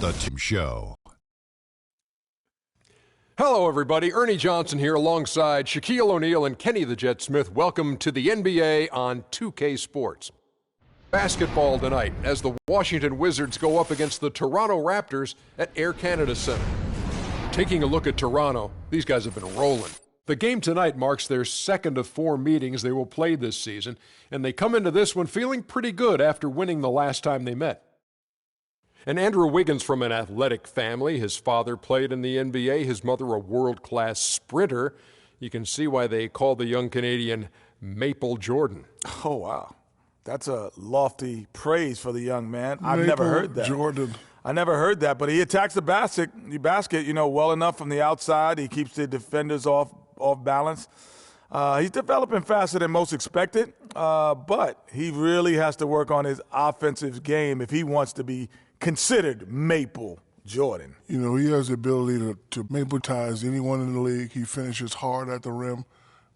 The Team Show. Hello, everybody. Ernie Johnson here alongside Shaquille O'Neal and Kenny the Jet Smith. Welcome to the NBA on 2K Sports. Basketball tonight as the Washington Wizards go up against the Toronto Raptors at Air Canada Center. Taking a look at Toronto, these guys have been rolling. The game tonight marks their second of 4 meetings they will play this season, and they come into this one feeling pretty good after winning the last time they met. And Andrew Wiggins from an athletic family. His father played in the NBA, his mother a world-class sprinter. You can see why they call the young Canadian Maple Jordan. Oh, wow. That's a lofty praise for the young man. I've never heard that. Jordan. I never heard that, but he attacks the basket, well enough from the outside. He keeps the defenders off balance. He's developing faster than most expected, but he really has to work on his offensive game if he wants to be considered Maple Jordan. You know, he has the ability to maple-tize anyone in the league. He finishes hard at the rim.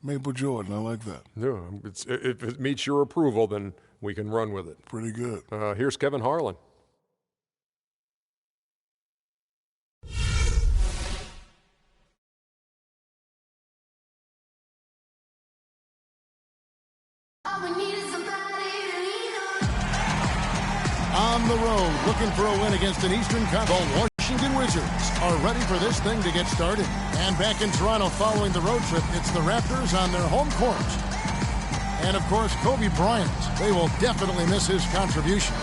Maple Jordan, I like that. No, if it meets your approval, then we can run with it. Pretty good. Here's Kevin Harlan. On the road, looking for a win against an Eastern Conference. The Washington Wizards are ready for this thing to get started. And back in Toronto following the road trip, it's the Raptors on their home court. And, of course, Kobe Bryant. They will definitely miss his contributions.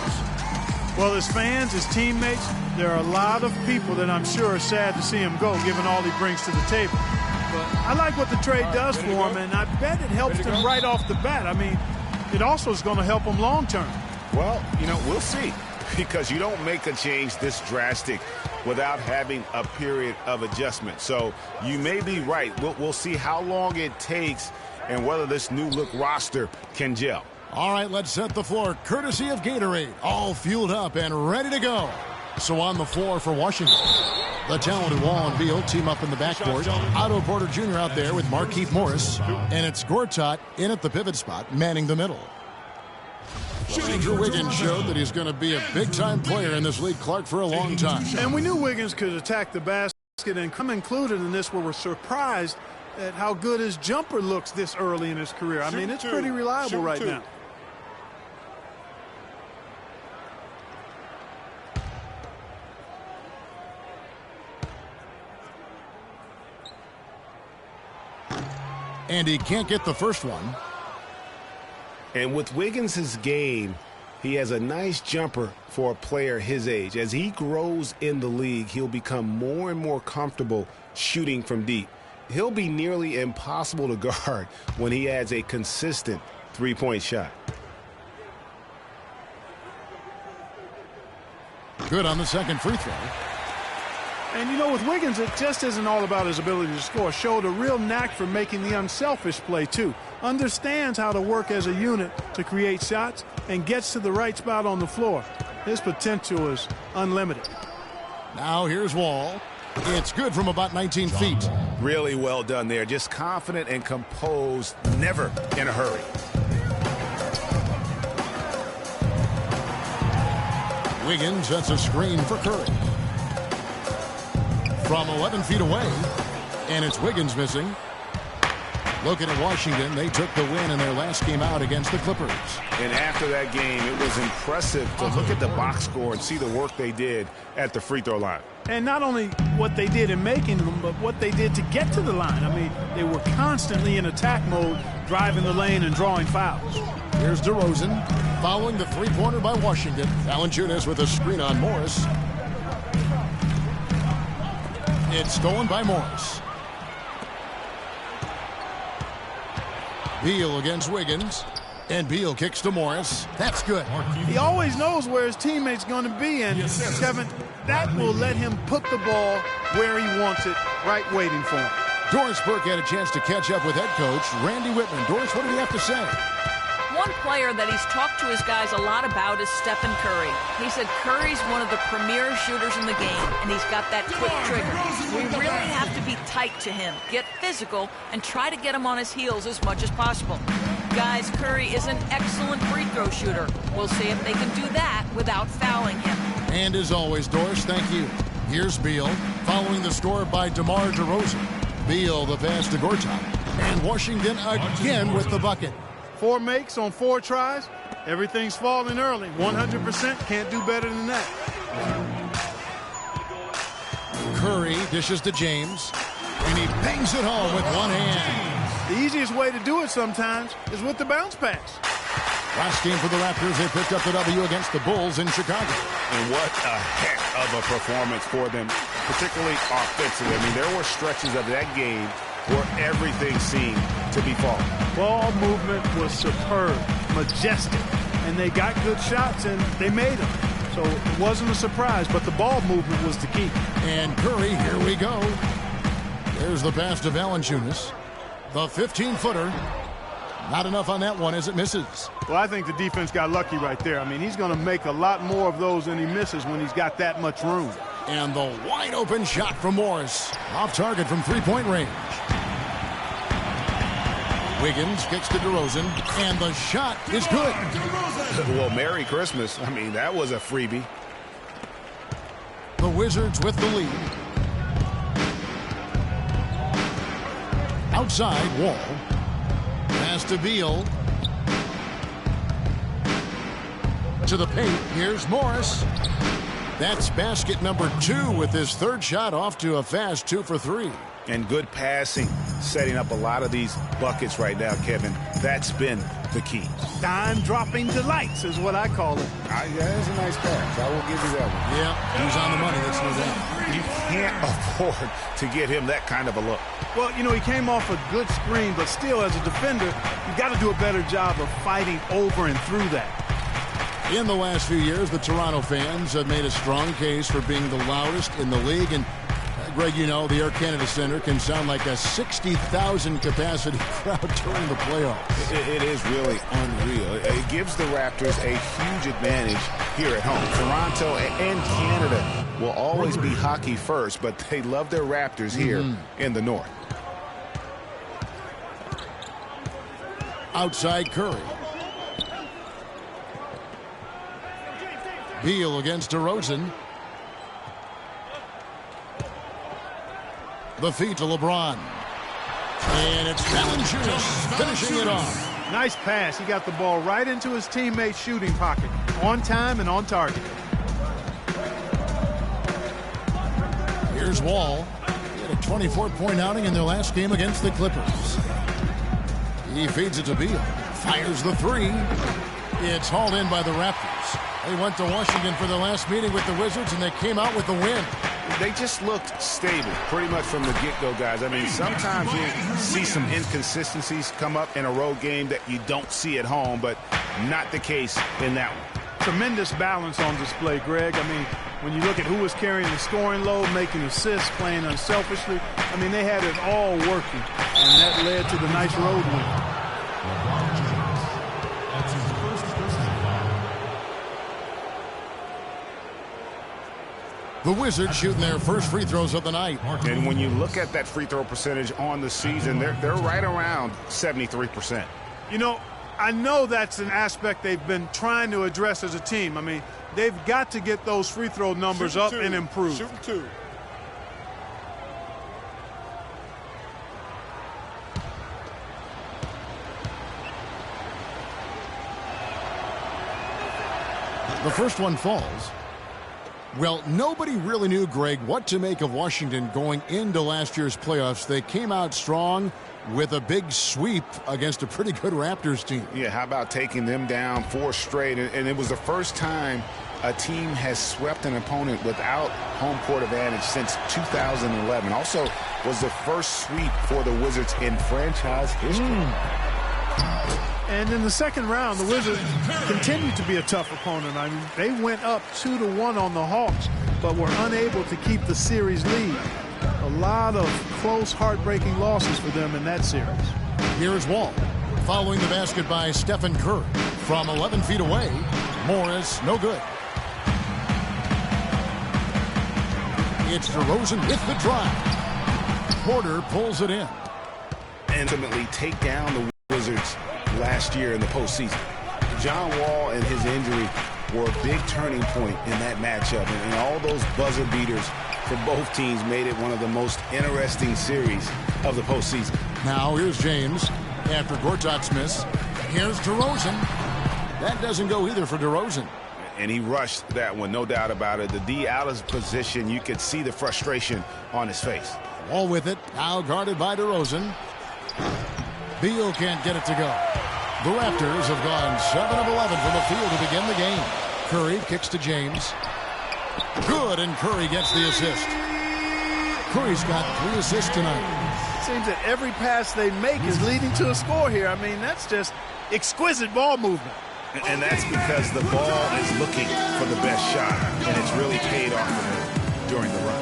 Well, as fans, as teammates, there are a lot of people that I'm sure are sad to see him go, given all he brings to the table. But I like what the trade does for him, and I bet it helps him right off the bat. I mean, it also is going to help him long term. Well, we'll see, because you don't make a change this drastic without having a period of adjustment. So you may be right. We'll see how long it takes and whether this new look roster can gel. All right, let's set the floor courtesy of Gatorade. All fueled up and ready to go. So on the floor for Washington, the talented Wall and Beal team up in the backcourt. Otto Porter Jr. out there with Markieff Morris. And it's Gortat in at the pivot spot, manning the middle. Andrew Wiggins showed that he's going to be a big-time player in this league, Clark, for a long time. And we knew Wiggins could attack the basket, and come included in this where we're surprised at how good his jumper looks this early in his career. I mean, it's pretty reliable right now. And he can't get the first one. And with Wiggins' game, he has a nice jumper for a player his age. As he grows in the league, he'll become more and more comfortable shooting from deep. He'll be nearly impossible to guard when he adds a consistent three-point shot. Good on the second free throw. And, with Wiggins, it just isn't all about his ability to score. Showed a real knack for making the unselfish play, too. Understands how to work as a unit to create shots and gets to the right spot on the floor. His potential is unlimited. Now here's Wall. It's good from about 19 feet. Really well done there. Just confident and composed, never in a hurry. Wiggins sets a screen for Curry. From 11 feet away, and it's Wiggins missing. Looking at Washington, they took the win in their last game out against the Clippers. And after that game, it was impressive to look at the box score and see the work they did at the free throw line. And not only what they did in making them, but what they did to get to the line. I mean, they were constantly in attack mode, driving the lane and drawing fouls. Here's DeRozan, following the three-pointer by Washington. Valanciunas with a screen on Morris. It's stolen by Morris. Beal against Wiggins. And Beal kicks to Morris. That's good. He always knows where his teammate's going to be. And, Kevin, that will let him put the ball where he wants it, right waiting for him. Doris Burke had a chance to catch up with head coach Randy Whitman. Doris, what did he have to say? One player that he's talked to his guys a lot about is Stephen Curry. He said Curry's one of the premier shooters in the game, and he's got that quick trigger. We really have to be tight to him, get physical, and try to get him on his heels as much as possible. guys, Curry is an excellent free throw shooter. We'll see if they can do that without fouling him. And as always, Doris, thank you. Here's Beal, following the score by DeMar DeRozan. Beal, the pass to Gortat. And Washington again with the bucket. 4 makes on 4 tries. Everything's falling early. 100%, can't do better than that. Curry dishes to James, and he bangs it home with one hand. The easiest way to do it sometimes is with the bounce pass. Last game for the Raptors, they picked up the W against the Bulls in Chicago. And what a heck of a performance for them, particularly offensively. I mean, there were stretches of that game where everything seemed to be falling. Ball movement was superb, majestic, and they got good shots and they made them. So it wasn't a surprise, but the ball movement was the key. And Curry, here we go. There's the pass to Valanciunas. The 15-footer. Not enough on that one as it misses. Well, I think the defense got lucky right there. I mean, he's going to make a lot more of those than he misses when he's got that much room. And the wide-open shot from Morris. Off target from three-point range. Wiggins kicks to DeRozan, and the shot is good. Well, Merry Christmas. I mean, that was a freebie. The Wizards with the lead. Outside, Wall. Pass to Beal. To the paint. Here's Morris. That's basket number 2 with his third shot off to a fast 2 for 3. And good passing, setting up a lot of these buckets right now, Kevin. That's been the key. Dime-dropping delights is what I call it. Yeah, that's a nice pass. I will give you that one. Yeah, he's on the money. That's no doubt. You can't afford to get him that kind of a look. Well, you know, he came off a good screen, but still, as a defender, you got to do a better job of fighting over and through that. In the last few years, the Toronto fans have made a strong case for being the loudest in the league. And, Greg, you know, the Air Canada Center can sound like a 60,000 capacity crowd during the playoffs. It is really unreal. It gives the Raptors a huge advantage here at home. Toronto and Canada will always be hockey first, but they love their Raptors here in the North. Outside Curry. Beal against DeRozan. The feed to LeBron. And it's Valanciunas finishing it off. Nice pass. He got the ball right into his teammate's shooting pocket. On time and on target. Here's Wall. He had a 24-point outing in their last game against the Clippers. He feeds it to Beal. Fires the 3. It's hauled in by the Raptors. They went to Washington for their last meeting with the Wizards, and they came out with the win. They just looked stable pretty much from the get-go, guys. I mean, sometimes you see some inconsistencies come up in a road game that you don't see at home, but not the case in that one. Tremendous balance on display, Greg. I mean, when you look at who was carrying the scoring load, making assists, playing unselfishly, I mean, they had it all working, and that led to the nice road win. The Wizards shooting their first free throws of the night. And when you look at that free throw percentage on the season, they're right around 73%. You know, I know that's an aspect they've been trying to address as a team. I mean, they've got to get those free throw numbers up and improve. Shooting 2. The first one falls. Well, nobody really knew, Greg, what to make of Washington going into last year's playoffs. They came out strong with a big sweep against a pretty good Raptors team. Yeah, how about taking them down 4 straight? And it was the first time a team has swept an opponent without home court advantage since 2011. Also was the first sweep for the Wizards in franchise history. And in the second round, the Wizards continued to be a tough opponent. I mean, they went up 2-1 on the Hawks, but were unable to keep the series lead. A lot of close, heartbreaking losses for them in that series. Here's Wall, following the basket by Stephen Curry. From 11 feet away, Morris, no good. It's DeRozan with the drive. Porter pulls it in. Ultimately take down the Wizards of last year in the postseason. John Wall and his injury were a big turning point in that matchup, and all those buzzer beaters for both teams made it one of the most interesting series of the postseason. Now here's James after Gortat's miss. Here's DeRozan. That doesn't go either for DeRozan. And he rushed that one, no doubt about it. The D out of position, you could see the frustration on his face. Wall with it, now guarded by DeRozan. Beal can't get it to go. The Raptors have gone 7 of 11 from the field to begin the game. Curry kicks to James. Good, and Curry gets the assist. Curry's got 3 assists tonight. Seems that every pass they make is leading to a score here. I mean, that's just exquisite ball movement. And that's because the ball is looking for the best shot, and it's really paid off for him during the run.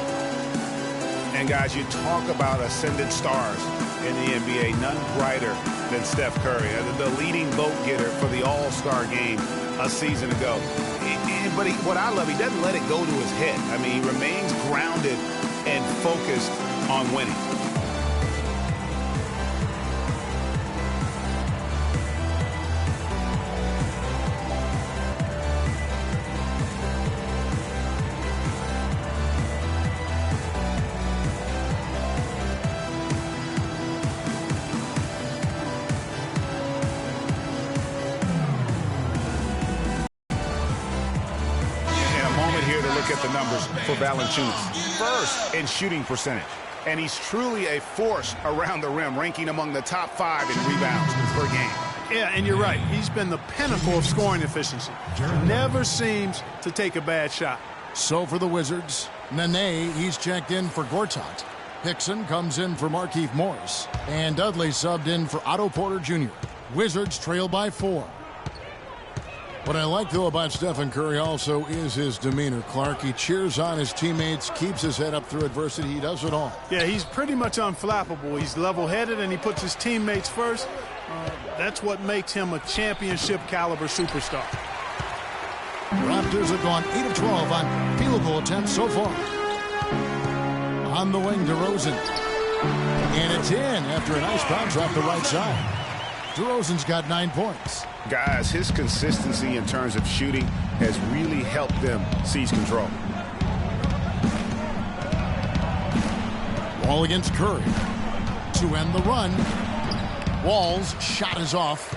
And guys, you talk about ascendant stars in the NBA, none brighter than Steph Curry, the leading vote getter for the All-Star game a season ago. But what I love, he doesn't let it go to his head. I mean, he remains grounded and focused on winning. At the numbers for Valanciunas. First in shooting percentage. And he's truly a force around the rim, ranking among the top 5 in rebounds per game. Yeah, and you're right. He's been the pinnacle of scoring efficiency. Never seems to take a bad shot. So for the Wizards, Nene, he's checked in for Gortat. Hickson comes in for Markieff Morris. And Dudley subbed in for Otto Porter Jr. Wizards trail by 4. What I like, though, about Stephen Curry also is his demeanor, Clark. He cheers on his teammates, keeps his head up through adversity. He does it all. Yeah, he's pretty much unflappable. He's level-headed, and he puts his teammates first. That's what makes him a championship-caliber superstar. Raptors have gone 8 of 12 on field goal attempts so far. On the wing, DeRozan. And it's in after a nice bounce off the right side. DeRozan's got 9 points. Guys, his consistency in terms of shooting has really helped them seize control. Wall against Curry. To end the run. Wall's shot is off.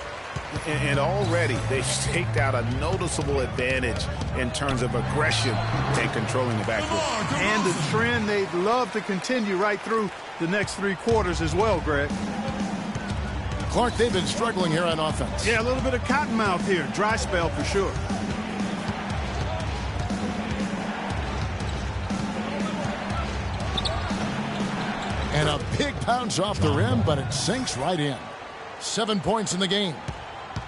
And already they've staked out a noticeable advantage in terms of aggression and controlling the backcourt. And the trend they'd love to continue right through the next 3 quarters as well, Greg. Clark, they've been struggling here on offense. Yeah, a little bit of cottonmouth here. Dry spell for sure. And a big bounce off the rim, but it sinks right in. 7 points in the game.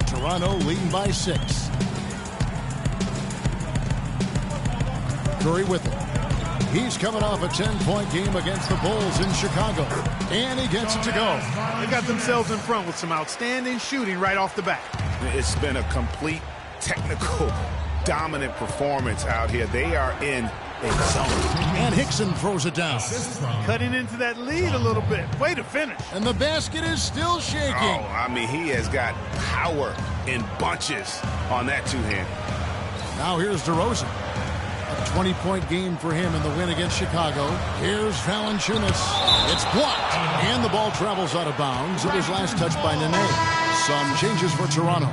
Toronto leading by 6. Curry with it. He's coming off a 10-point game against the Bulls in Chicago. And he gets it to go. They got themselves in front with some outstanding shooting right off the bat. It's been a complete technical dominant performance out here. They are in a zone. And Hickson throws it down. Cutting into that lead a little bit. Way to finish. And the basket is still shaking. Oh, I mean, he has got power in bunches on that two-hand. Now here's DeRozan. A 20-point game for him in the win against Chicago. Here's Valanciunas. It's blocked. And the ball travels out of bounds. It was last touched by Nene. Some changes for Toronto.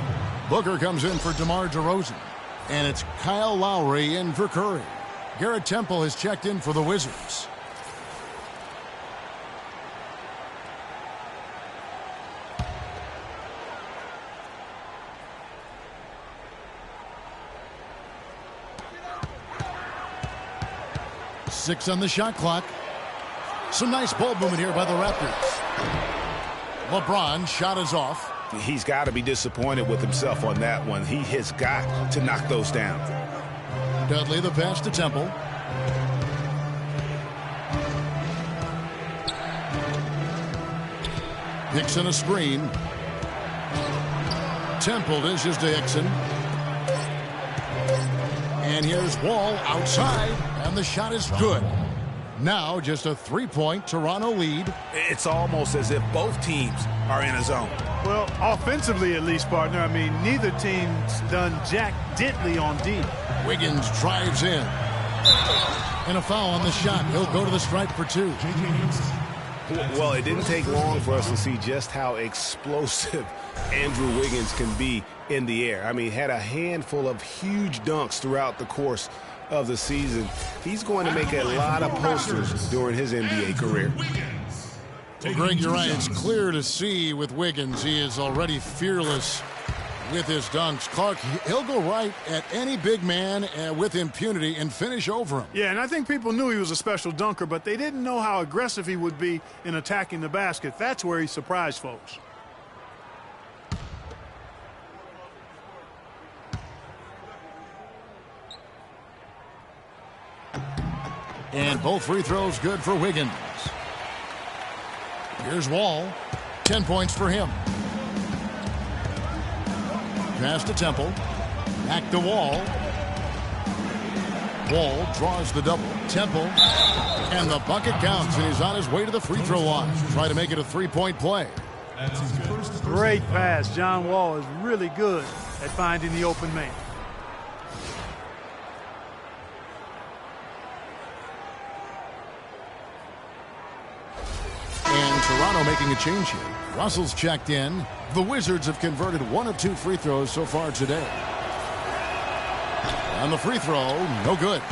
Booker comes in for DeMar DeRozan. And it's Kyle Lowry in for Curry. Garrett Temple has checked in for the Wizards. Six on the shot clock. Some nice ball movement here by the Raptors. LeBron shot is off. He's got to be disappointed with himself on that one. He has got to knock those down. Dudley the pass to Temple. Hickson a screen. Temple dishes to Hickson. And here's Wall outside, and the shot is good. Now just a 3-point Toronto lead. It's almost as if both teams are in a zone. Well, offensively at least, partner. I mean, neither team's done jack diddly on D. Wiggins drives in. And a foul on the shot. He'll go to the stripe for 2. Well, it didn't take long for us to see just how explosive Andrew Wiggins can be in the air. I mean, had a handful of huge dunks throughout the course of the season. He's going to make a lot of posters during his NBA career. Well, Greg, you're right. It's clear to see with Wiggins. He is already fearless with his dunks. Clark, he'll go right at any big man with impunity and finish over him. Yeah, and I think people knew he was a special dunker, but they didn't know how aggressive he would be in attacking the basket. That's where he surprised folks. And both free throws good for Wiggins. Here's Wall. 10 points for him. Pass to Temple. Back to Wall. Wall draws the double. Temple. And the bucket counts, and he's on his way to the free throw line. Try to make it a 3-point play. Great pass. John Wall is really good at finding the open man. And Toronto making a change here. Russell's checked in. The Wizards have converted 1 of 2 free throws so far today. On the free throw, no good.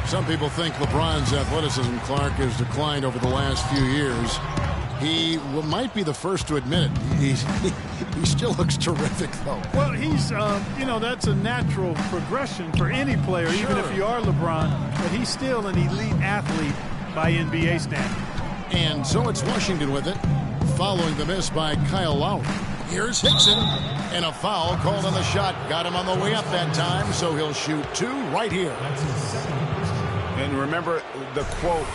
Some people think LeBron's athleticism, Clark, has declined over the last few years. He might be the first to admit it. He still looks terrific, though. Well, he's, that's a natural progression for any player, Sure. even if you are LeBron. But he's still an elite athlete by NBA standards. And so it's Washington with it, following the miss by Kyle Lowry. Here's Hickson, and a foul called on the shot. Got him on the way up that time, so he'll shoot 2 right here. And remember the quote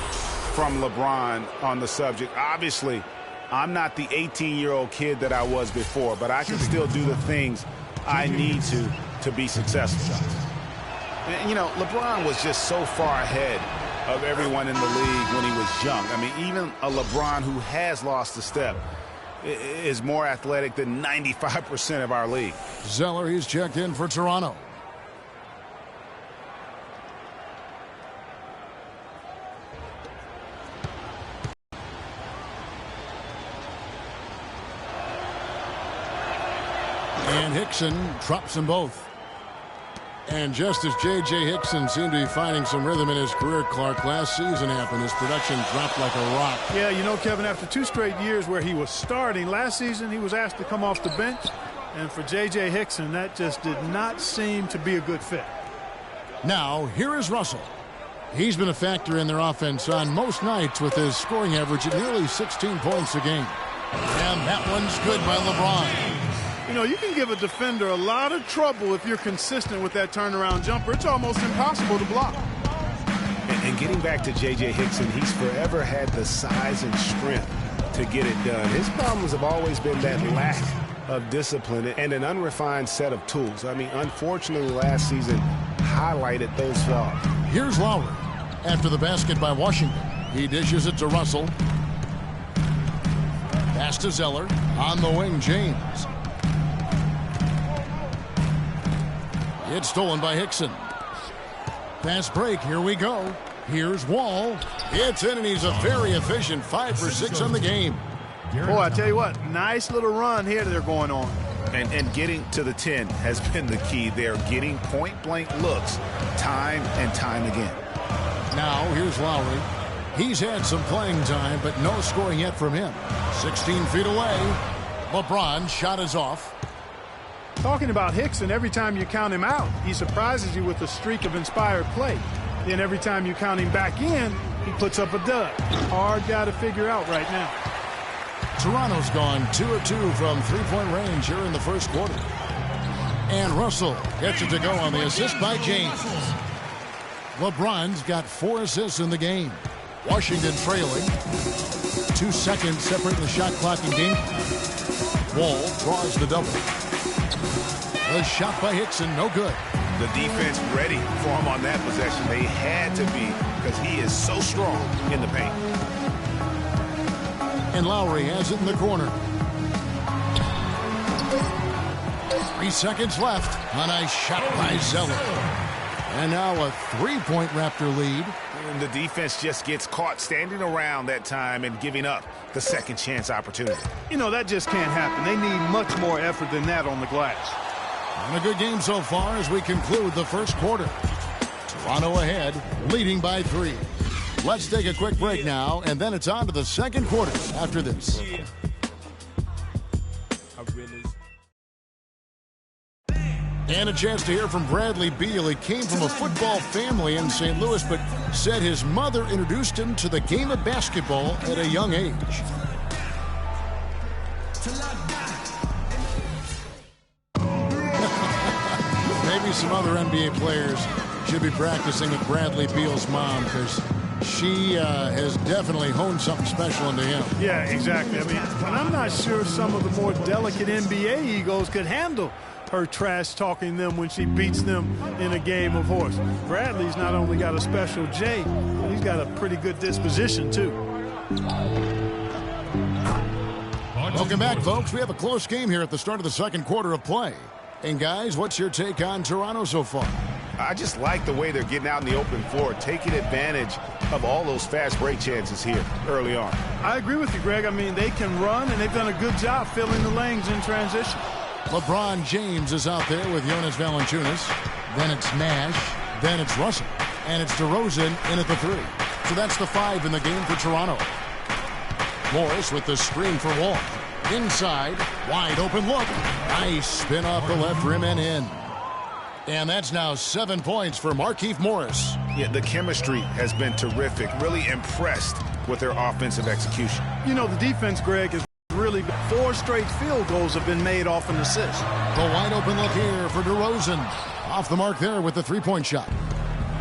from LeBron on the subject. Obviously, I'm not the 18-year-old kid that I was before, but I can still do the things I need to be successful. And, LeBron was just so far ahead of everyone in the league when he was young. I mean, even a LeBron who has lost a step is more athletic than 95% of our league. Zeller, he's checked in for Toronto. And Hickson drops them both. And just as J.J. Hickson seemed to be finding some rhythm in his career, Clark, last season happened. His production dropped like a rock. Yeah, Kevin, after 2 straight years where he was starting, last season he was asked to come off the bench. And for J.J. Hickson, that just did not seem to be a good fit. Now, here is Russell. He's been a factor in their offense on most nights with his scoring average at nearly 16 points a game. And that one's good by LeBron. You can give a defender a lot of trouble if you're consistent with that turnaround jumper. It's almost impossible to block. And getting back to J.J. Hickson, he's forever had the size and strength to get it done. His problems have always been that lack of discipline and an unrefined set of tools. I mean, unfortunately, last season highlighted those flaws. Here's Lowry. After the basket by Washington, he dishes it to Russell. Pass to Zeller. On the wing, James. It's stolen by Hickson. Fast break. Here we go. Here's Wall. It's in, and he's a very efficient 5 for 6 on the game. Boy, I tell you what, nice little run here that they're going on. And getting to the 10 has been the key. They're getting point-blank looks time and time again. Now, here's Lowry. He's had some playing time, but no scoring yet from him. 16 feet away. LeBron's shot is off. Talking about Hickson, every time you count him out, he surprises you with a streak of inspired play. Then every time you count him back in, he puts up a dud. Hard guy to figure out right now. Toronto's gone 2 of 2 from 3-point range here in the first quarter. And Russell gets it to go on the assist by James. LeBron's got 4 assists in the game. Washington trailing. 2 seconds separating the shot clock and game. Wall draws the double. The shot by Hickson, no good. The defense ready for him on that possession. They had to be, because he is so strong in the paint. And Lowry has it in the corner. 3 seconds left. A nice shot by Zeller. And now a 3-point Raptor lead. And the defense just gets caught standing around that time and giving up the second chance opportunity. You know, that just can't happen. They need much more effort than that on the glass. And a good game so far as we conclude the first quarter. Toronto ahead, leading by 3. Let's take a quick break now, and then it's on to the second quarter after this. And a chance to hear from Bradley Beal. He came from a football family in St. Louis, but said his mother introduced him to the game of basketball at a young age. Maybe some other NBA players should be practicing with Bradley Beal's mom, because she has definitely honed something special into him. Yeah, exactly. I mean, and I'm not sure some of the more delicate NBA egos could handle her trash talking them when she beats them in a game of horse. Bradley's not only got a special J, but he's got a pretty good disposition too. Welcome back, folks. We have a close game here at the start of the second quarter of play. And guys, what's your take on Toronto so far? I just like the way they're getting out in the open floor, taking advantage of all those fast break chances here early on. I agree with you, Greg. I mean, they can run, and they've done a good job filling the lanes in transition. LeBron James is out there with Jonas Valanciunas. Then it's Nash. Then it's Russell. And it's DeRozan in at the 3. So that's the 5 in the game for Toronto. Morris with the screen for Wall. Inside, wide open look. Nice spin off the left rim and in. And that's now 7 points for Markieff Morris. Yeah, the chemistry has been terrific. Really impressed with their offensive execution. You know, the defense, Greg, is really 4 straight field goals have been made off an assist. The wide open look here for DeRozan. Off the mark there with the 3-point shot.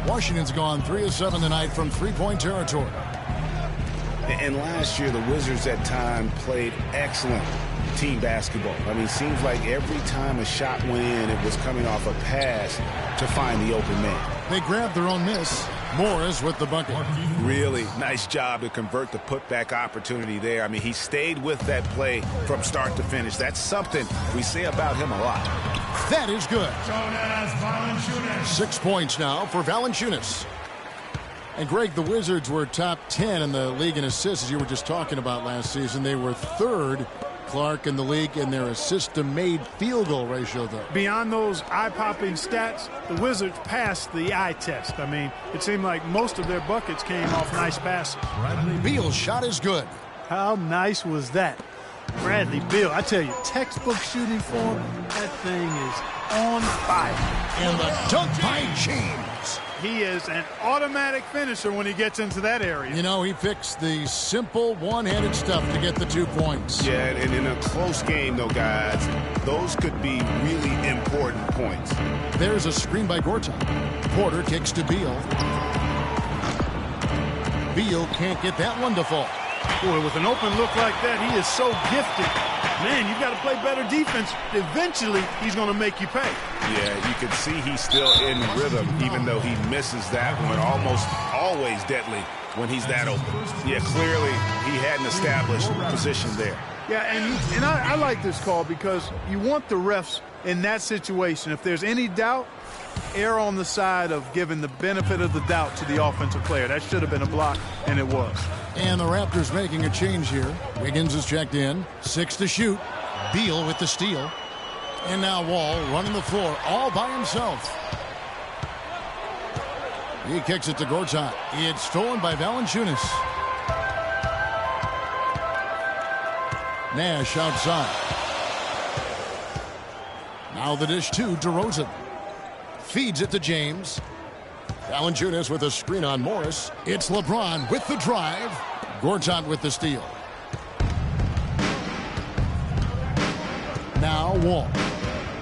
Washington's gone 3 of 7 tonight from 3-point territory. And last year, the Wizards at times played excellent team basketball. I mean, seems like every time a shot went in, it was coming off a pass to find the open man. They grabbed their own miss. Morris with the bucket. Really nice job to convert the putback opportunity there. I mean, he stayed with that play from start to finish. That's something we say about him a lot. That is good. 6 points now for Valanciunas. And Greg, the Wizards were top 10 in the league in assists, as you were just talking about last season. They were 3rd, Clark, in the league in their assist-to-made field goal ratio, though. Beyond those eye-popping stats, the Wizards passed the eye test. I mean, it seemed like most of their buckets came off nice passes. Beal's shot is good. How nice was that? Bradley Beal, I tell you, textbook shooting form, that thing is on fire. And the dunk by James. He is an automatic finisher when he gets into that area. You know, he picks the simple one-handed stuff to get the 2 points. Yeah, and in a close game, though, guys, those could be really important points. There's a screen by Gortat. Porter kicks to Beal. Beal can't get that one to fall. Boy, with an open look like that, he is so gifted. Man, you've got to play better defense. Eventually, he's going to make you pay. Yeah, you can see he's still in rhythm, even though he misses that one. Almost always deadly when he's that open. Yeah, clearly he had an established position there. Yeah, and I like this call because you want the refs in that situation. If there's any doubt, err on the side of giving the benefit of the doubt to the offensive player. That should have been a block, and it was. And the Raptors making a change here. Wiggins is checked in. 6 to shoot. Beal with the steal. And now Wall running the floor all by himself. He kicks it to Gortat. It's stolen by Valanciunas. Nash outside. Now the dish to DeRozan. Feeds it to James. Valanciunas with a screen on Morris. It's LeBron with the drive. Gortat with the steal. Now Wall.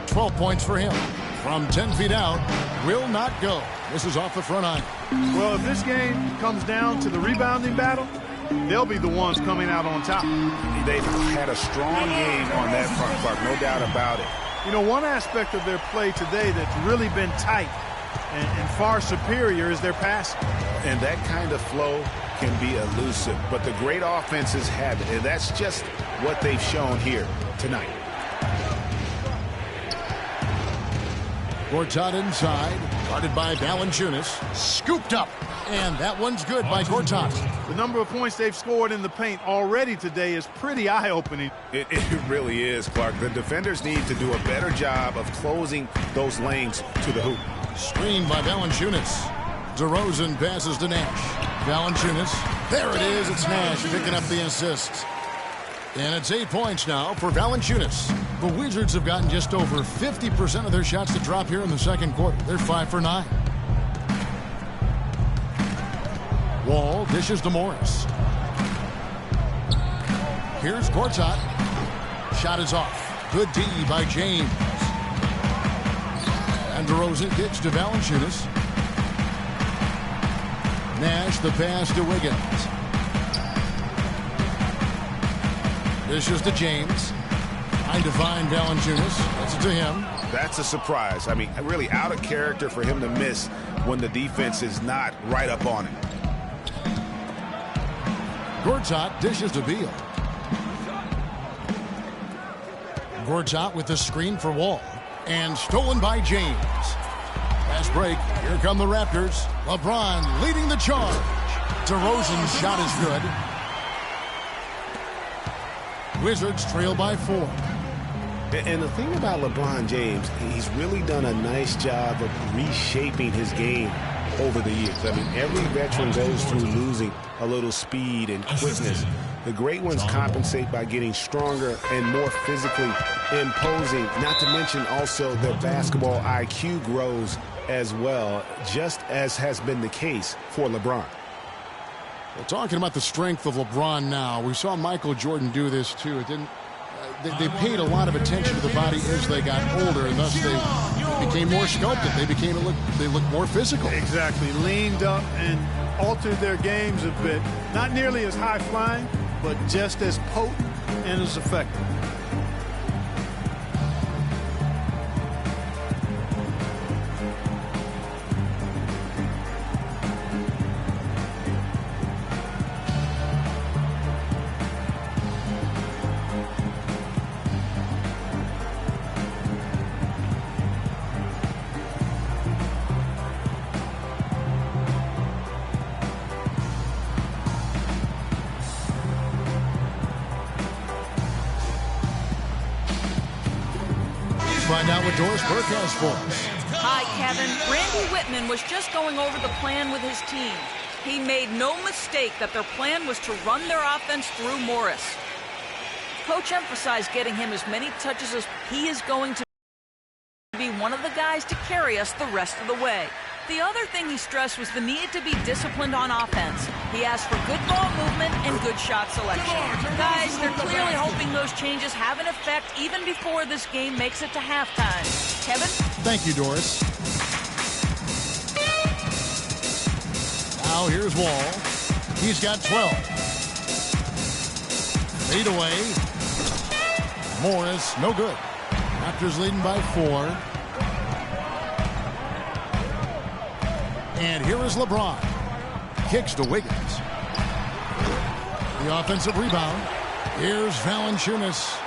12 points for him. From 10 feet out, will not go. This is off the front line. Well, if this game comes down to the rebounding battle, they'll be the ones coming out on top. They've had a strong game on that front, Clark, no doubt about it. You know, one aspect of their play today that's really been tight and far superior is their passing. And that kind of flow can be elusive, but the great offenses have it, and that's just what they've shown here tonight. Gortat inside, guarded by Valanciunas. Scooped up, and that one's good by Gortat. The number of points they've scored in the paint already today is pretty eye-opening. It really is, Clark. The defenders need to do a better job of closing those lanes to the hoop. Screened by Valanciunas. DeRozan passes to Nash. Valanciunas. There it is. It's Nash picking up the assist. And it's 8 points now for Valanciunas. The Wizards have gotten just over 50% of their shots to drop here in the second quarter. They're 5 for 9. Wall dishes to Morris. Here's Gortat. Shot is off. Good D by James. And DeRozan kicks to Valanciunas. Nash the pass to Wiggins. Dishes to James. Trying to find Valanciunas. That's it to him. That's a surprise. I mean, really out of character for him to miss when the defense is not right up on him. Gortat dishes to Beal. Gortat with the screen for Wall. And stolen by James. Fast break. Here come the Raptors. LeBron leading the charge. DeRozan's shot is good. Wizards trail by 4. And the thing about LeBron James, he's really done a nice job of reshaping his game over the years. I mean, every veteran goes through losing a little speed and quickness. The great ones compensate by getting stronger and more physically imposing, not to mention also their basketball IQ grows as well, just as has been the case for LeBron. Well, talking about the strength of LeBron now, we saw Michael Jordan do this too. It didn't. They paid a lot of attention to the body as they got older, and thus they became more sculpted. They looked more physical. Exactly. Leaned up and altered their games a bit. Not nearly as high-flying, but just as potent and as effective. Find out what Doris Burke has for us. Hi, Kevin. Randy Whitman was just going over the plan with his team. He made no mistake that their plan was to run their offense through Morris. Coach emphasized getting him as many touches as he is going to be one of the guys to carry us the rest of the way. The other thing he stressed was the need to be disciplined on offense. He asked for good ball movement and good shot selection. Guys, they're clearly hoping those changes have an effect even before this game makes it to halftime. Kevin? Thank you, Doris. Now here's Wall. He's got 12. Fade away. Morris, no good. Raptors leading by 4. And here is LeBron. Kicks to Wiggins. The offensive rebound. Here's Valanciunas.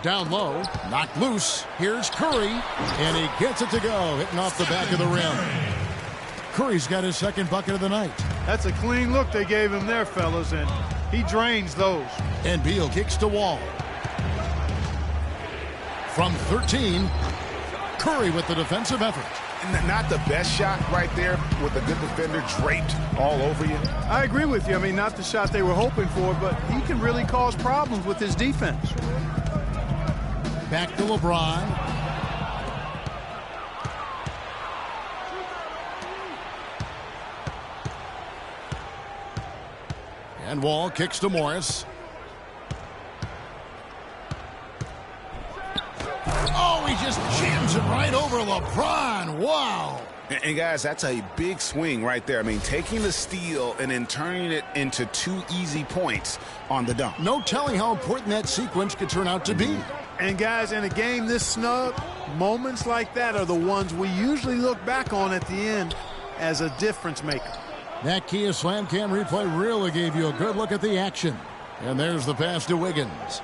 Down low. Knocked loose. Here's Curry. And he gets it to go. Hitting off the back of the rim. Curry's got his second bucket of the night. That's a clean look they gave him there, fellas, and he drains those. And Beal kicks to Wall. From 13, Curry with the defensive effort. Not the best shot right there with a good defender draped all over you. I agree with you. I mean, not the shot they were hoping for, but he can really cause problems with his defense. Back to LeBron. And Wall kicks to Morris. Oh, he just jams it right over LeBron. Wow. And guys, that's a big swing right there. I mean, taking the steal and then turning it into 2 easy points on the dunk. No telling how important that sequence could turn out to be. And guys, in a game this snug, moments like that are the ones we usually look back on at the end as a difference maker. That Kia Slam Cam replay really gave you a good look at the action. And there's the pass to Wiggins.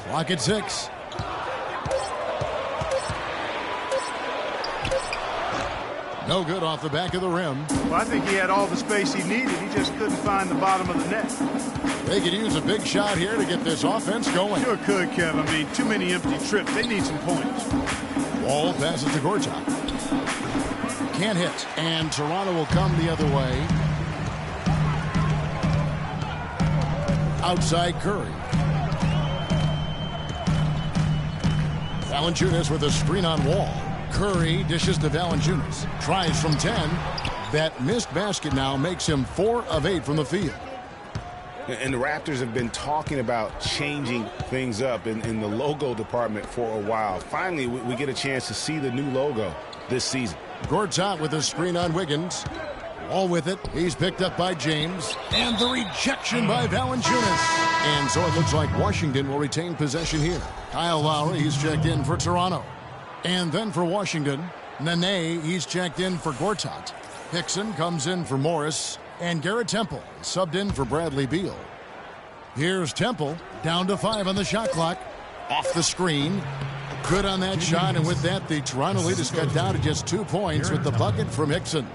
Clock at 6. No good off the back of the rim. Well, I think he had all the space he needed. He just couldn't find the bottom of the net. They could use a big shot here to get this offense going. Sure could, Kev. I mean, too many empty trips. They need some points. Wall passes to Gortat. Can't hit. And Toronto will come the other way. Outside Curry. Valanciunas with a screen on Wall. Curry dishes to Valanciunas. Tries from 10. That missed basket now makes him 4 of 8 from the field. And the Raptors have been talking about changing things up in the logo department for a while. Finally, we get a chance to see the new logo this season. Gortat with a screen on Wiggins. Wall with it. He's picked up by James. And the rejection by Valanciunas. And so it looks like Washington will retain possession here. Kyle Lowry, he's checked in for Toronto. And then for Washington, Nene, he's checked in for Gortat. Hickson comes in for Morris. And Garrett Temple subbed in for Bradley Beal. Here's Temple, down to 5 on the shot clock. Off the screen. Good on that shot, and with that, the Toronto lead is cut down to just 2 points with the bucket from Hickson.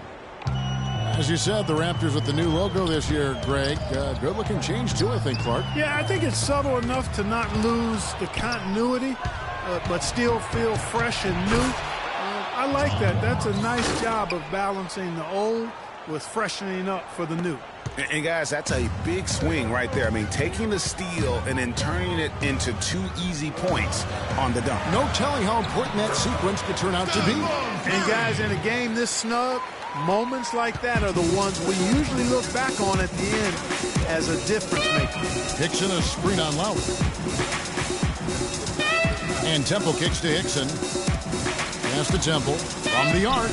As you said, the Raptors with the new logo this year, Greg. Good-looking change, too, I think, Clark. Yeah, I think it's subtle enough to not lose the continuity, but still feel fresh and new. I like that. That's a nice job of balancing the old with freshening up for the new. And guys, that's a big swing right there. I mean, taking the steal and then turning it into 2 easy points on the dunk. No telling how important that sequence could turn out to be. And guys, in a game this snug, moments like that are the ones we usually look back on at the end as a difference maker. Hickson a screen on Lowry. And Temple kicks to Hickson. Pass to Temple from the arc.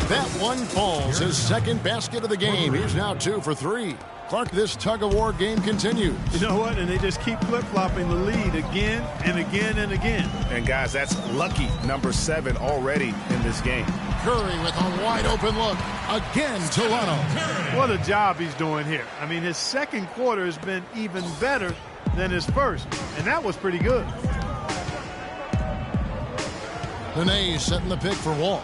That one falls, his second basket of the game. He's now 2 for 3. Clark, this tug-of-war game continues. You know what? And they just keep flip-flopping the lead again and again and again. And guys, that's lucky number 7 already in this game. Curry with a wide-open look. Again, Toronto. What a job he's doing here. I mean, his second quarter has been even better than his first, and that was pretty good. Nene setting the pick for Wall.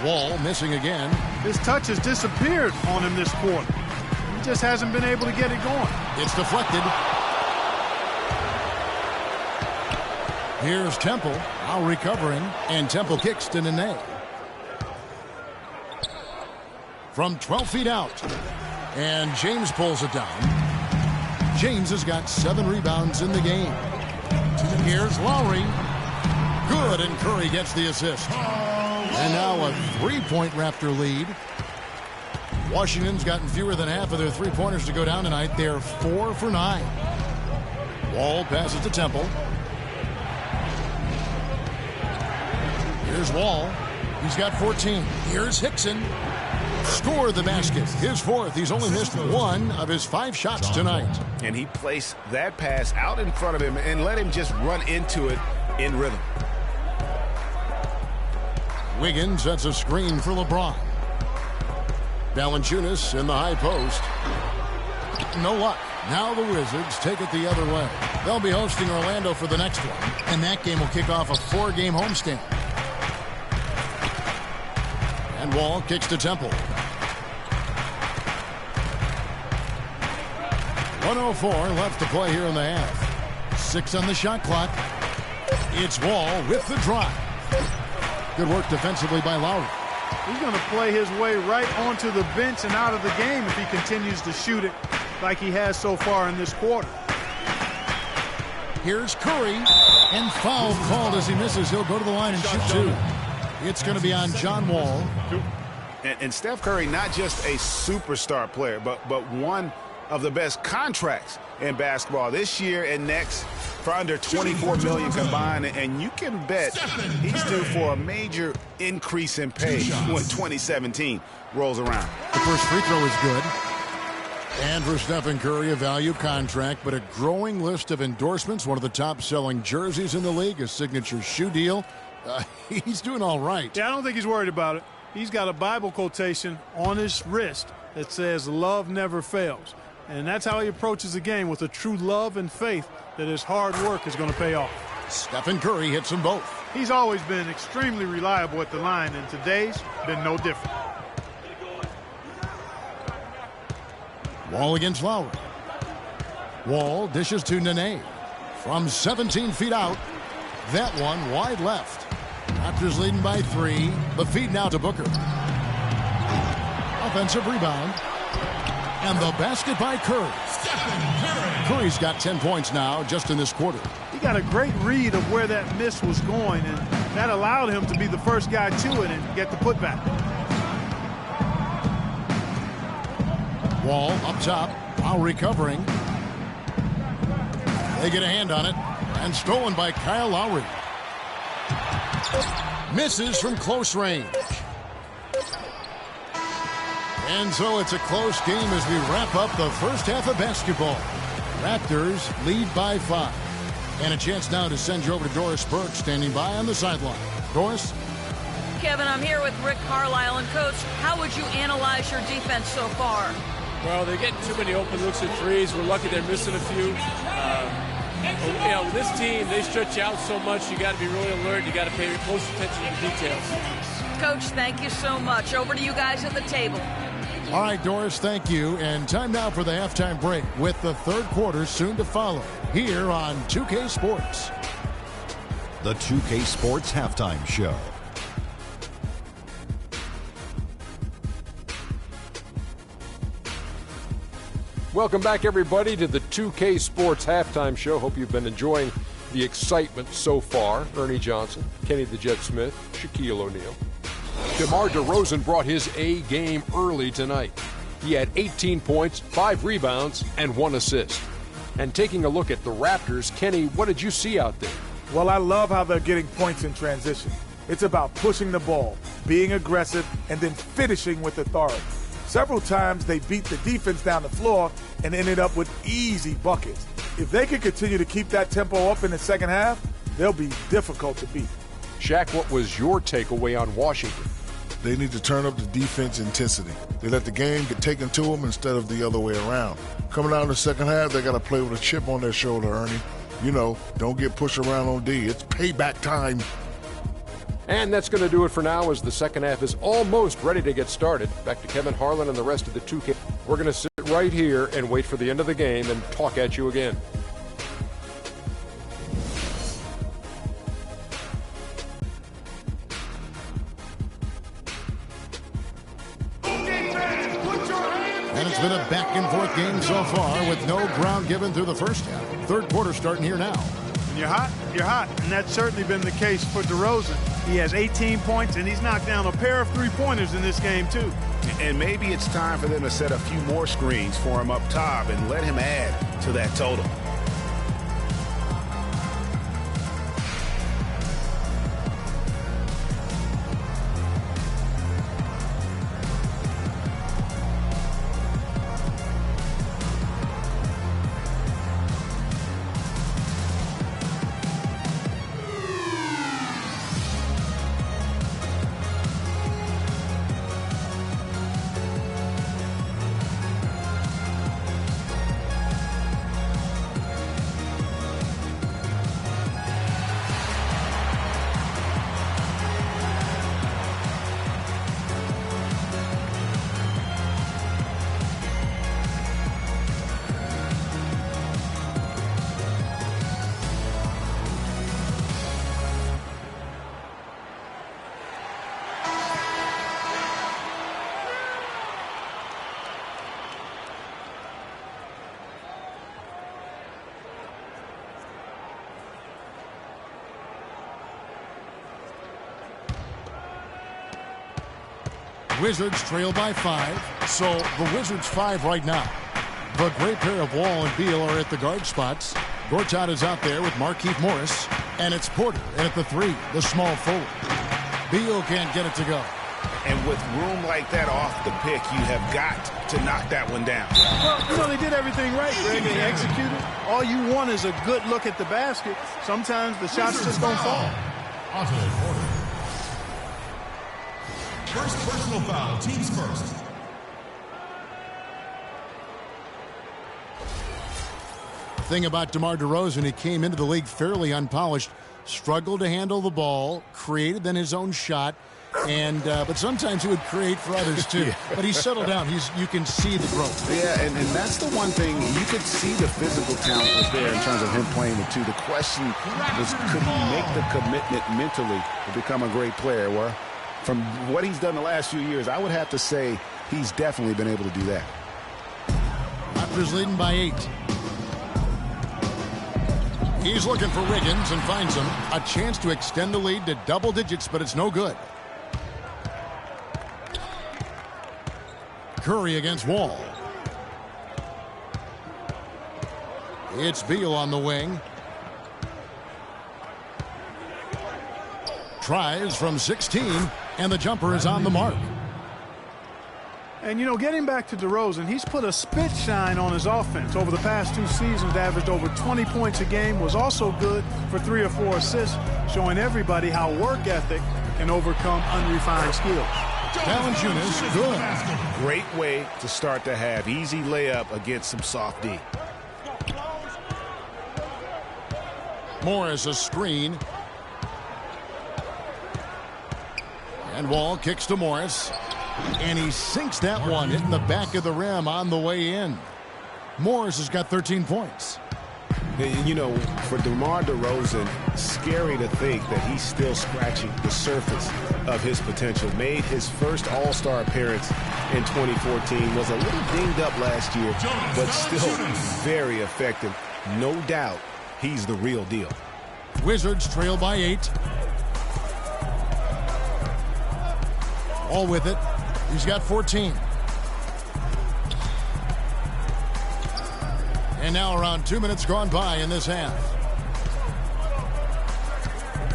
Wall missing again. His touch has disappeared on him this quarter. He just hasn't been able to get it going. It's deflected. Here's Temple, now recovering, and Temple kicks to Nene. From 12 feet out, and James pulls it down. James has got 7 rebounds in the game. Here's Lowry. Good, and Curry gets the assist. And now a 3-point Raptor lead. Washington's gotten fewer than half of their 3-pointers to go down tonight. They're 4 for 9. Wall passes to Temple. Here's Wall. He's got 14. Here's Hickson. Scored the basket. His 4th. He's only missed 1 of his 5 shots tonight. And he placed that pass out in front of him and let him just run into it in rhythm. Wiggins sets a screen for LeBron. Valanciunas in the high post. No luck. Now the Wizards take it the other way. They'll be hosting Orlando for the next one, and that game will kick off a 4-game homestand. And Wall kicks to Temple. 1:04 left to play here in the half. 6 on the shot clock. It's Wall with the drive. Good work defensively by Lowry. He's going to play his way right onto the bench and out of the game if he continues to shoot it like he has so far in this quarter. Here's Curry, and foul called as he misses. He'll go to the line and shoot 2. It's going to be on John Wall. And Steph Curry, not just a superstar player, but one of the best contracts in basketball this year and next for under $24 million combined, and you can bet he's due for a major increase in pay when 2017 rolls around. The first free throw is good. And for Stephen Curry, a value contract, but a growing list of endorsements, one of the top-selling jerseys in the league, a signature shoe deal. He's doing all right. Yeah, I don't think he's worried about it. He's got a Bible quotation on his wrist that says, "Love never fails." And that's how he approaches the game, with a true love and faith that his hard work is going to pay off. Stephen Curry hits them both. He's always been extremely reliable at the line, and today's been no different. Wall against Lowry. Wall dishes to Nene. From 17 feet out. That one wide left. Raptors leading by 3. The feed now to Booker. Offensive rebound. And the basket by Curry. Curry's got 10 points now just in this quarter. He got a great read of where that miss was going, and that allowed him to be the first guy to it and get the putback. Wall up top. Now recovering. They get a hand on it. And stolen by Kyle Lowry. Misses from close range. And so it's a close game as we wrap up the first half of basketball. Raptors lead by 5. And a chance now to send you over to Doris Burke standing by on the sideline. Doris? Kevin, I'm here with Rick Carlisle. And, Coach, how would you analyze your defense so far? Well, they're getting too many open looks at threes. We're lucky they're missing a few. You know, this team, they stretch out so much. You got to be really alert. You got to pay close attention to the details. Coach, thank you so much. Over to you guys at the table. All right, Doris, thank you. And time now for the halftime break with the third quarter soon to follow here on 2K Sports. The 2K Sports Halftime Show. Welcome back, everybody, to the 2K Sports Halftime Show. Hope you've been enjoying the excitement so far. Ernie Johnson, Kenny the Jet Smith, Shaquille O'Neal. DeMar DeRozan brought his A game early tonight. He had 18 points, 5 rebounds, and 1 assist. And taking a look at the Raptors, Kenny, what did you see out there? Well, I love how they're getting points in transition. It's about pushing the ball, being aggressive, and then finishing with authority. Several times they beat the defense down the floor and ended up with easy buckets. If they can continue to keep that tempo up in the second half, they'll be difficult to beat. Shaq, what was your takeaway on Washington? They need to turn up the defense intensity. They let the game get taken to them instead of the other way around. Coming out in the second half, they got to play with a chip on their shoulder, Ernie. You know, don't get pushed around on D. It's payback time. And that's going to do it for now as the second half is almost ready to get started. Back to Kevin Harlan and the rest of the 2K. We're going to sit right here and wait for the end of the game and talk at you again. And it's been a back-and-forth game so far with no ground given through the first half. Third quarter starting here now. When you're hot, you're hot. And that's certainly been the case for DeRozan. He has 18 points, and he's knocked down a pair of three-pointers in this game, too. And maybe it's time for them to set a few more screens for him up top and let him add to that total. Wizards trail by 5. So the Wizards 5 right now. The great pair of Wall and Beal are at the guard spots. Gortat is out there with Markieff Morris. And it's Porter in at the 3, the small forward. Beal can't get it to go. And with room like that off the pick, you have got to knock that one down. Well, you know, they did everything right, Greg. They executed. All you want is a good look at the basket. Sometimes the shots just don't fall. First personal foul, teams first. Thing about DeMar DeRozan, he came into the league fairly unpolished. struggled to handle the ball, created then his own shot, and but sometimes he would create for others too. Yeah. But he's settled down. You can see the growth. Yeah, and that's the one thing. You could see the physical talent was there in terms of him playing the two. The question was, could he make the commitment mentally to become a great player? Well, from what he's done the last few years, I would have to say he's definitely been able to do that. Raptors leading by 8. He's looking for Wiggins and finds him. A chance to extend the lead to double digits, but it's no good. Curry against Wall. It's Beal on the wing. Tries from 16, and the jumper is on the mark. And, you know, getting back to DeRozan, he's put a spit shine on his offense. Over the past 2 seasons, averaged over 20 points a game, was also good for 3 or 4 assists, showing everybody how work ethic can overcome unrefined skills. Valanciunas, good. Great way to start the half. Easy layup against some soft D. Morris a screen. And Wall kicks to Morris. And he sinks that one, hitting the back of the rim on the way in. Morris has got 13 points. You know, for DeMar DeRozan, scary to think that he's still scratching the surface of his potential. Made his first All-Star appearance in 2014. Was a little dinged up last year, but still very effective. No doubt he's the real deal. Wizards trail by 8. All with it. He's got 14. And now around 2 minutes gone by in this half.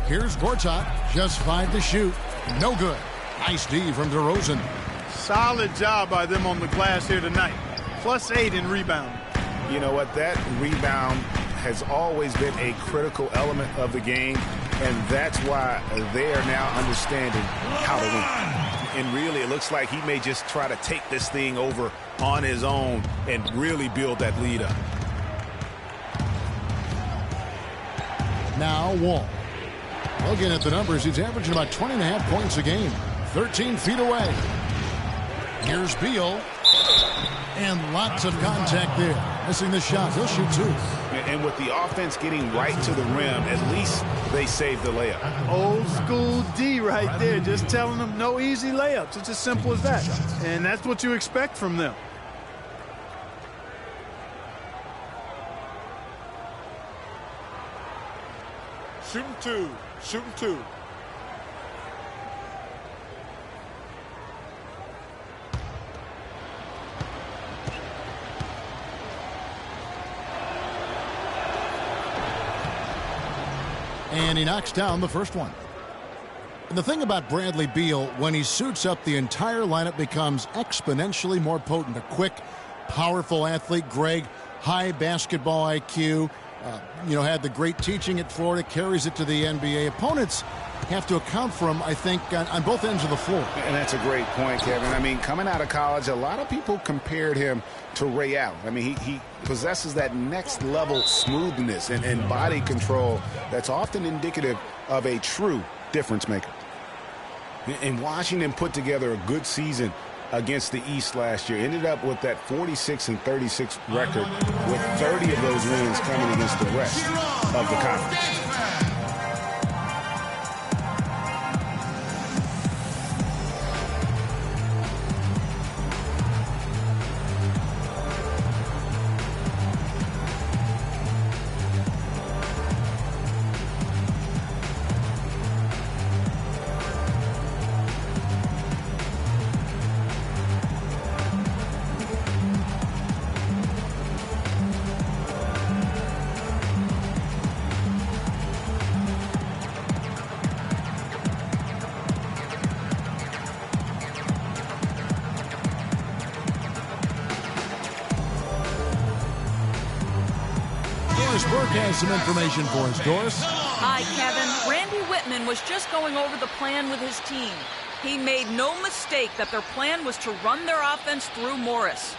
Here's Gortat, just 5 to shoot. No good. Nice D from DeRozan. Solid job by them on the glass here tonight. +8 in rebound. You know what? That rebound has always been a critical element of the game, and that's why they are now understanding how to win. And really, it looks like he may just try to take this thing over on his own and really build that lead up. Now Wall. Looking at the numbers, he's averaging about 20.5 points a game. 13 feet away. Here's Beal. And lots of contact there. Missing the shot. He'll shoot 2. And with the offense getting right to the rim, at least they saved the layup. Old school D right there, just telling them no easy layups. It's as simple as that. And that's what you expect from them. Shooting 2. Shooting 2. And he knocks down the first one. And the thing about Bradley Beal, when he suits up, the entire lineup becomes exponentially more potent. A quick, powerful athlete. Greg, high basketball IQ. Had the great teaching at Florida, carries it to the NBA. Opponents have to account for him, I think, on both ends of the floor. And that's a great point, Kevin. I mean, coming out of college, a lot of people compared him to Ray Allen. I mean, he possesses that next level smoothness and body control that's often indicative of a true difference maker. And Washington put together a good season against the East last year. Ended up with that 46-36 record, with 30 of those wins coming against the rest of the conference. Burke has some information for us, Doris. Hi, Kevin. Randy Whitman was just going over the plan with his team. He made no mistake that their plan was to run their offense through Morris.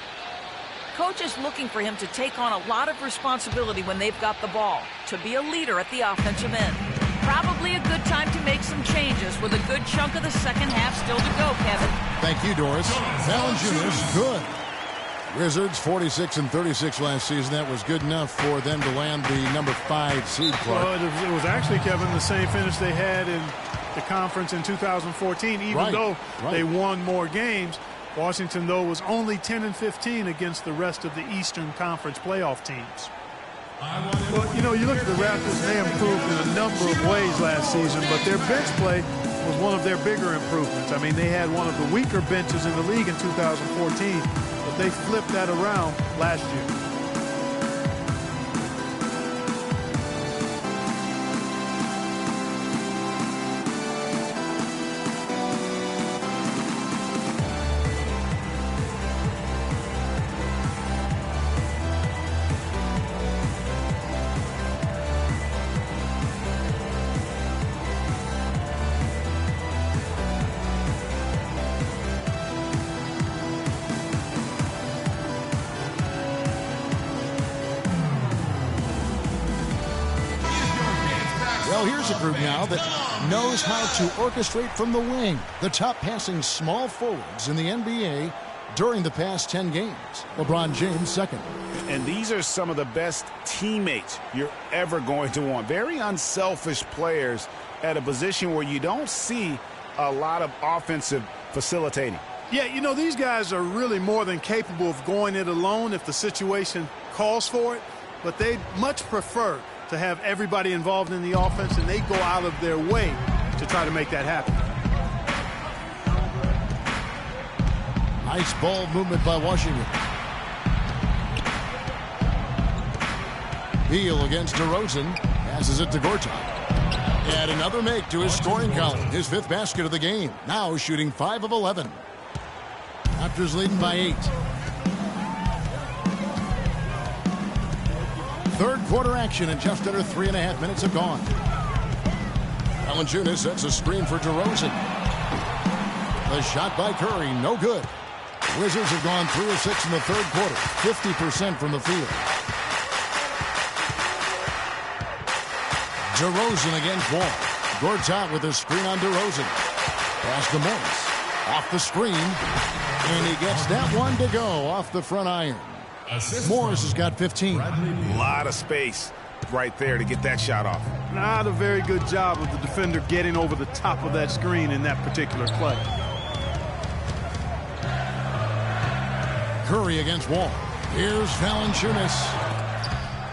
Coach is looking for him to take on a lot of responsibility when they've got the ball, to be a leader at the offensive end. Probably a good time to make some changes with a good chunk of the second half still to go, Kevin. Thank you, Doris. Valanciunas, good. Wizards 46-36 last season. That was good enough for them to land the number 5 seed. Well, it was actually, Kevin, the same finish they had in the conference in 2014, even though they won more games. Washington, though, was only 10-15 against the rest of the Eastern Conference playoff teams. Well, you know, you look at the Raptors, they improved in a number of ways last season, but their bench play was one of their bigger improvements. I mean, they had one of the weaker benches in the league in 2014, but they flipped that around last year. Well, here's a group now that knows how to orchestrate from the wing. The top passing small forwards in the NBA during the past 10 games. LeBron James second. And these are some of the best teammates you're ever going to want. Very unselfish players at a position where you don't see a lot of offensive facilitating. Yeah, you know, these guys are really more than capable of going it alone if the situation calls for it, but they much prefer to have everybody involved in the offense, and they go out of their way to try to make that happen. Nice ball movement by Washington. Beal against DeRozan. Passes it to Gortat. And another make to his scoring column. His 5th basket of the game. Now shooting 5 of 11. Raptors leading by 8. Third quarter action and just under 3.5 minutes have gone. Valanciunas sets a screen for DeRozan. The shot by Curry, no good. Wizards have gone 3 of 6 in the third quarter, 50% from the field. DeRozan against Wall. Gortat with a screen on DeRozan. Pass to Morris. Off the screen. And he gets that one to go off the front iron. Morris has got 15. A lot of space right there to get that shot off. Not a very good job of the defender getting over the top of that screen in that particular play. Curry against Wall. Here's Valanciunas.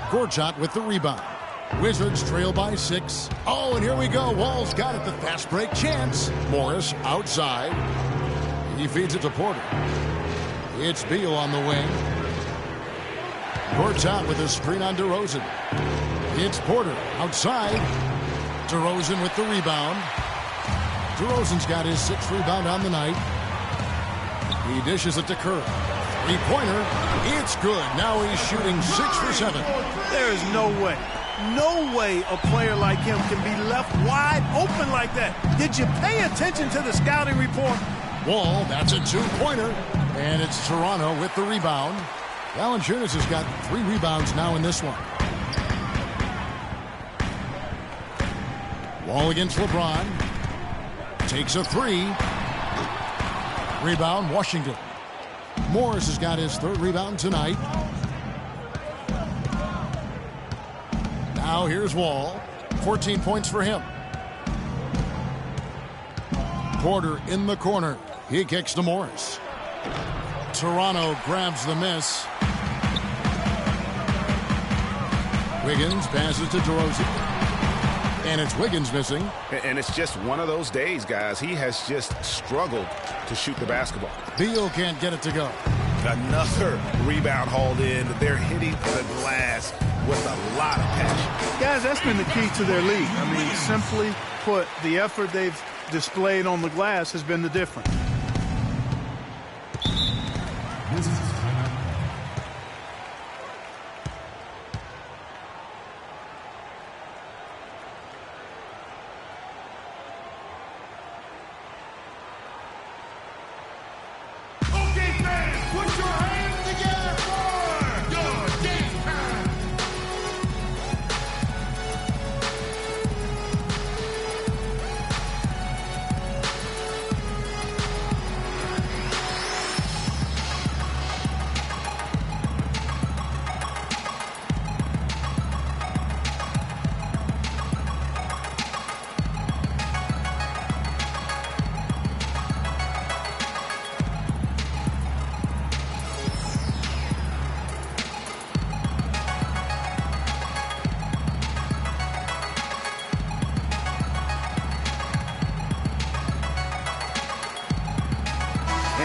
Gortat with the rebound. Wizards trail by 6. Oh, and here we go. Wall's got it. The fast break chance. Morris outside. He feeds it to Porter. It's Beal on the wing. Gortat with a screen on DeRozan. It's Porter outside. DeRozan with the rebound. DeRozan's got his 6th rebound on the night. He dishes it to Curry. 3-pointer. It's good. Now he's shooting 6 for 7. There is no way a player like him can be left wide open like that. Did you pay attention to the scouting report? Wall, that's a 2-pointer. And it's Toronto with the rebound. Valanciunas has got 3 rebounds now in this one. Wall against LeBron. Takes a 3. Rebound, Washington. Morris has got his 3rd rebound tonight. Now here's Wall. 14 points for him. Porter in the corner. He kicks to Morris. Toronto grabs the miss. Wiggins passes to DeRozan. And it's Wiggins missing. And it's just one of those days, guys. He has just struggled to shoot the basketball. Beal can't get it to go. Another rebound hauled in. They're hitting the glass with a lot of passion. Guys, that's been the key to their league. I mean, simply put, the effort they've displayed on the glass has been the difference.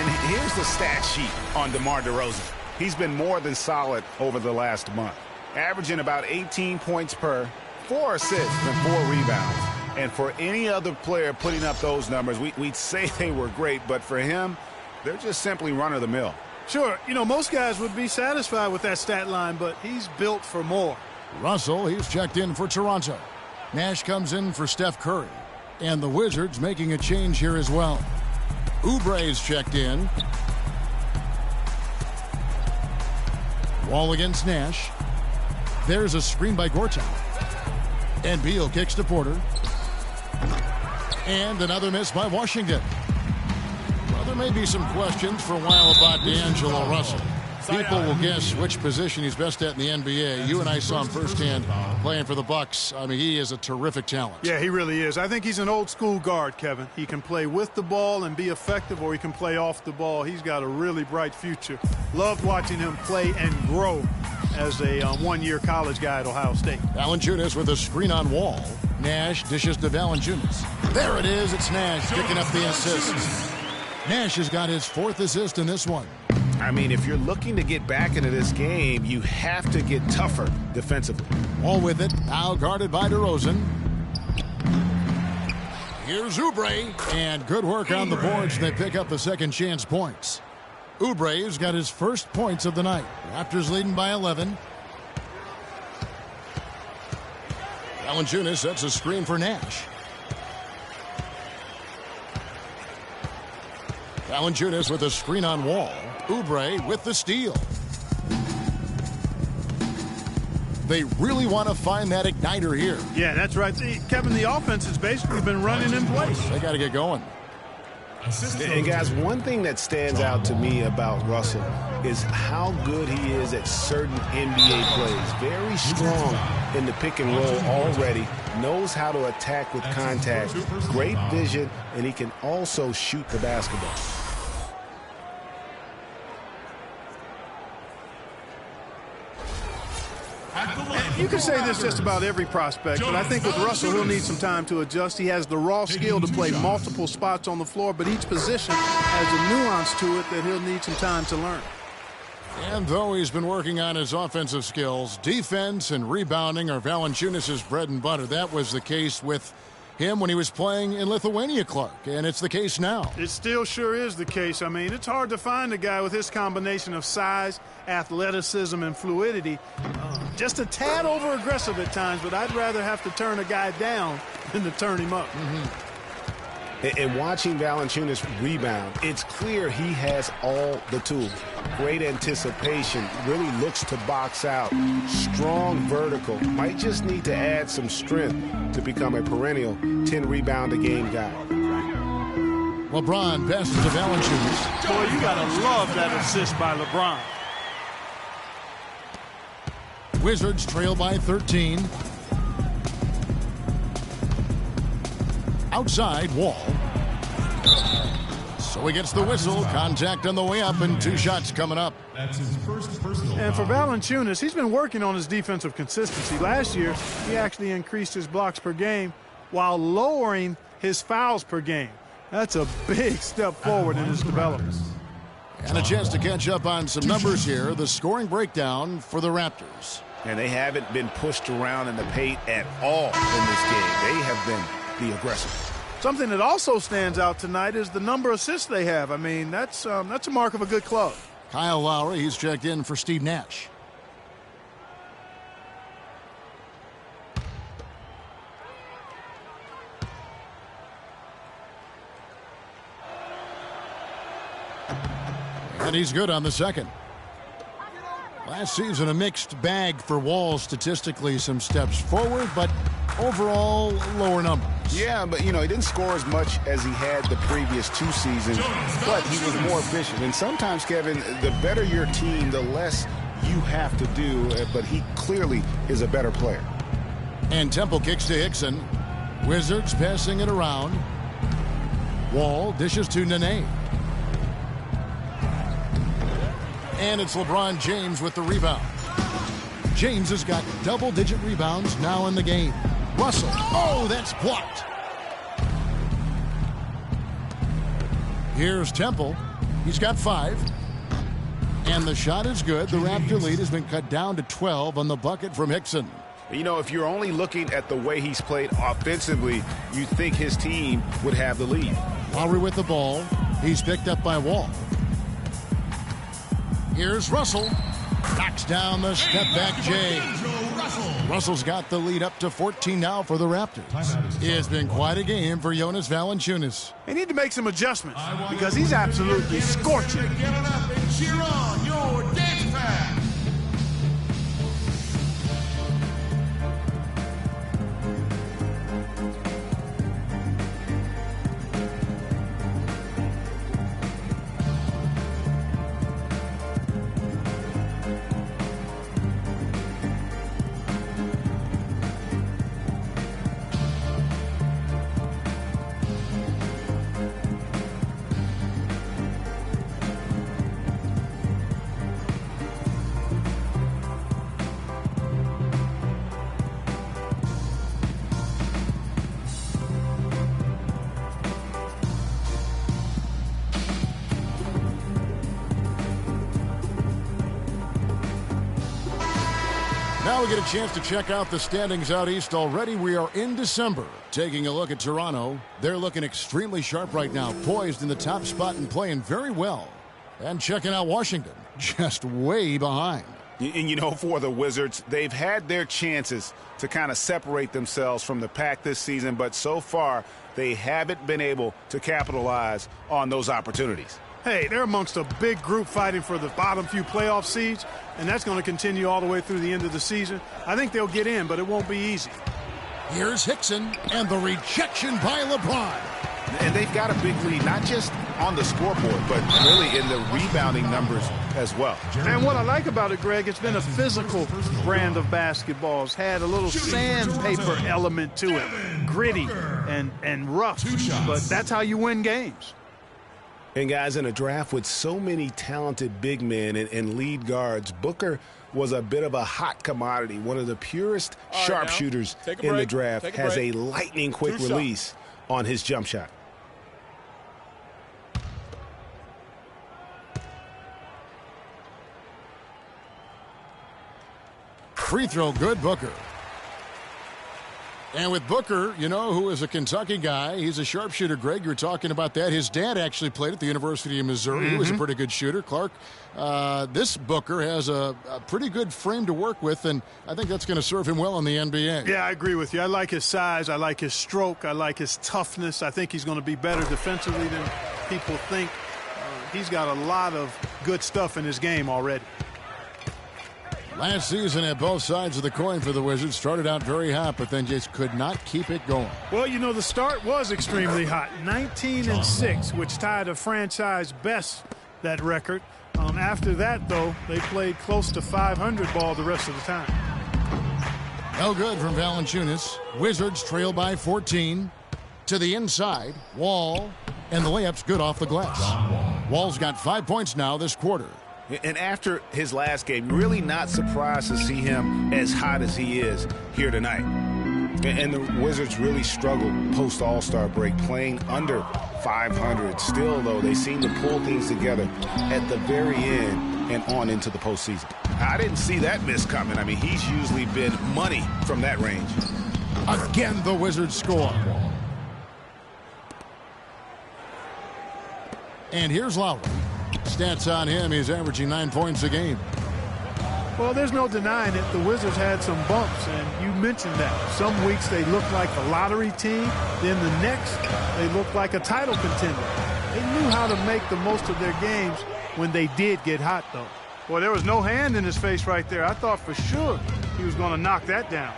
And here's the stat sheet on DeMar DeRozan. He's been more than solid over the last month, averaging about 18 points per, 4 assists and 4 rebounds. And for any other player putting up those numbers, we'd say they were great, but for him, they're just simply run-of-the-mill. Sure, you know, most guys would be satisfied with that stat line, but he's built for more. Russell, he's checked in for Toronto. Nash comes in for Steph Curry. And the Wizards making a change here as well. Oubre's checked in. Wall against Nash. There's a screen by Gortat. And Beal kicks to Porter. And another miss by Washington. Well, there may be some questions for a while about D'Angelo Russell. People will guess which position he's best at in the NBA. You and I saw him firsthand playing for the Bucks. I mean, he is a terrific talent. Yeah, he really is. I think he's an old-school guard, Kevin. He can play with the ball and be effective, or he can play off the ball. He's got a really bright future. Loved watching him play and grow as a one-year college guy at Ohio State. Valanciunas with a screen on Wall. Nash dishes to Valanciunas. There it is. It's Nash picking up the assist. Nash has got his 4th assist in this one. I mean, if you're looking to get back into this game, you have to get tougher defensively. Wall with it. Now guarded by DeRozan. Here's Oubre. And good work on the boards. They pick up the second chance points. Oubre's got his first points of the night. Raptors leading by 11. Valanciunas sets a screen for Nash. Valanciunas with a screen on Wall. Oubre with the steal. They really want to find that igniter here. Yeah, that's right. See, Kevin, the offense has basically been running in place. They got to get going. And guys, one thing that stands out to me about Russell is how good he is at certain NBA plays. Very strong in the pick and roll already. Knows how to attack with contact. Great vision, and he can also shoot the basketball. You can say this just about every prospect, but I think with Russell, he'll need some time to adjust. He has the raw skill to play multiple spots on the floor, but each position has a nuance to it that he'll need some time to learn. And though he's been working on his offensive skills, defense and rebounding are Valanciunas' bread and butter. That was the case with him when he was playing in Lithuania, Clark, and it's the case now. It still sure is the case. I mean, it's hard to find a guy with his combination of size, athleticism, and fluidity. Just a tad over-aggressive at times, but I'd rather have to turn a guy down than to turn him up. And watching Valanciunas rebound, it's clear he has all the tools. Great anticipation, really looks to box out. Strong vertical, might just need to add some strength to become a perennial 10-rebound-a-game guy. LeBron passes to Valanciunas. Boy, you gotta love that assist by LeBron. Wizards trail by 13. Outside, Wall. So he gets the whistle. Contact on the way up, and 2 shots coming up. That's his first personal And for foul. Valanciunas, he's been working on his defensive consistency. Last year, he actually increased his blocks per game while lowering his fouls per game. That's a big step forward in his development. And a chance to catch up on some numbers here. The scoring breakdown for the Raptors. And they haven't been pushed around in the paint at all in this game. They have been the aggressor. Something that also stands out tonight is the number of assists they have. I mean, that's a mark of a good club. Kyle Lowry, he's checked in for Steve Nash. And he's good on the second. Last season, a mixed bag for Wall statistically. Some steps forward, but overall, lower numbers. Yeah, but, you know, he didn't score as much as he had the previous 2 seasons, but he was more efficient. And sometimes, Kevin, the better your team, the less you have to do, but he clearly is a better player. And Temple kicks to Hickson. Wizards passing it around. Wall dishes to Nene. And it's LeBron James with the rebound. James has got double-digit rebounds now in the game. Russell. Oh, that's blocked. Here's Temple. He's got 5. And the shot is good. The Raptor lead has been cut down to 12 on the bucket from Hickson. You know, if you're only looking at the way he's played offensively, you'd think his team would have the lead. Lowry with the ball. He's picked up by Wall. Here's Russell. Knocks down the step-back J. Russell's got the lead up to 14 now for the Raptors. It's been quite a game for Jonas Valanciunas. They need to make some adjustments because he's absolutely scorching. Get it up and cheer on your dance pass. Now we get a chance to check out the standings out east already. We are in December. Taking a look at Toronto. They're looking extremely sharp right now, poised in the top spot and playing very well. And checking out Washington, just way behind. And you know, for the Wizards, they've had their chances to kind of separate themselves from the pack this season, but so far they haven't been able to capitalize on those opportunities. Hey, they're amongst a big group fighting for the bottom few playoff seeds, and that's going to continue all the way through the end of the season. I think they'll get in, but it won't be easy. Here's Hickson, and the rejection by LeBron. And they've got a big lead, not just on the scoreboard, but really in the rebounding numbers as well. And what I like about it, Greg, it's been a physical brand of basketball. It's had a little sandpaper element to it, gritty and rough, but that's how you win games. And guys, in a draft with so many talented big men and lead guards, Booker was a bit of a hot commodity. One of the purest sharpshooters in the draft, has a lightning quick release on his jump shot. Free throw good, Booker. And with Booker, you know, who is a Kentucky guy, he's a sharpshooter, Greg. You're talking about that. His dad actually played at the University of Missouri. He was a pretty good shooter. Clark, this Booker has a pretty good frame to work with, and I think that's going to serve him well in the NBA. Yeah, I agree with you. I like his size. I like his stroke. I like his toughness. I think he's going to be better defensively than people think. He's got a lot of good stuff in his game already. Last season at both sides of the coin for the Wizards, started out very hot, but then just could not keep it going. Well, you know, the start was extremely hot. 19-6, which tied a franchise best, that record. After that, though, they played close to 500 ball the rest of the time. No good from Valanciunas. Wizards trail by 14. To the inside, Wall, and the layup's good off the glass. Wall's got 5 points now this quarter. And after his last game, really not surprised to see him as hot as he is here tonight. And the Wizards really struggled post-All-Star break, playing under 500. Still, though, they seem to pull things together at the very end and on into the postseason. I didn't see that miss coming. I mean, he's usually been money from that range. Again, the Wizards score. And here's Lowry. Stats on him, he's averaging 9 points a game. Well, there's no denying it. The Wizards had some bumps, and you mentioned that. Some weeks they look like a lottery team. Then the next, they look like a title contender. They knew how to make the most of their games when they did get hot, though. Boy, there was no hand in his face right there. I thought for sure he was going to knock that down.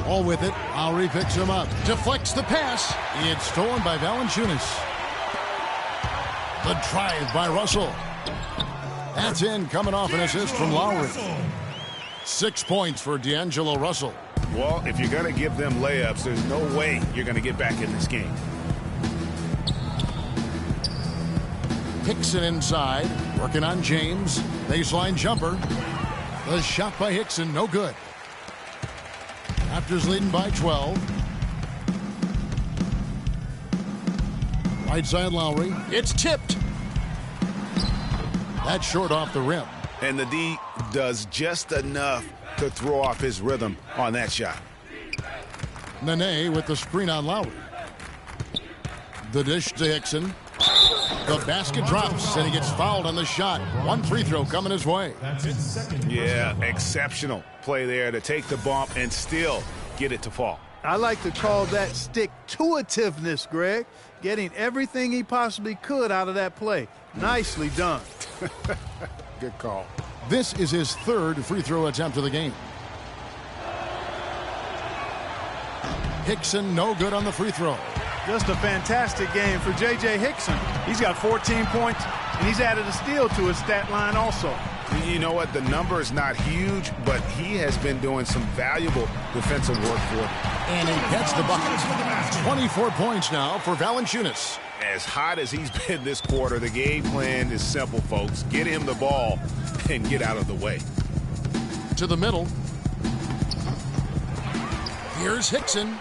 All with it. Lowry picks him up. Deflects the pass. It's stolen by Valanciunas. The drive by Russell. That's in, coming off an assist from Lowry. 6 points for D'Angelo Russell. Well, if you're going to give them layups, there's no way you're going to get back in this game. Hickson inside, working on James. Baseline jumper. The shot by Hickson, no good. Raptors leading by 12. Right side Lowry. It's tipped. That's short off the rim. And the D does just enough to throw off his rhythm on that shot. Nene with the screen on Lowry. The dish to Hickson. The basket drops, and he gets fouled on the shot. One free throw coming his way. Yeah, exceptional play there to take the bump and still get it to fall. I like to call that stick-to-itiveness, Greg. Getting everything he possibly could out of that play. Nicely done. Good call. This is his third free throw attempt of the game. Hickson no good on the free throw. Just a fantastic game for J.J. Hickson. He's got 14 points, and he's added a steal to his stat line also. You know what? The number is not huge, but he has been doing some valuable defensive work for him. And he gets the bucket. 24 points now for Valanciunas. As hot as he's been this quarter, the game plan is simple, folks. Get him the ball and get out of the way. To the middle. Here's Hickson.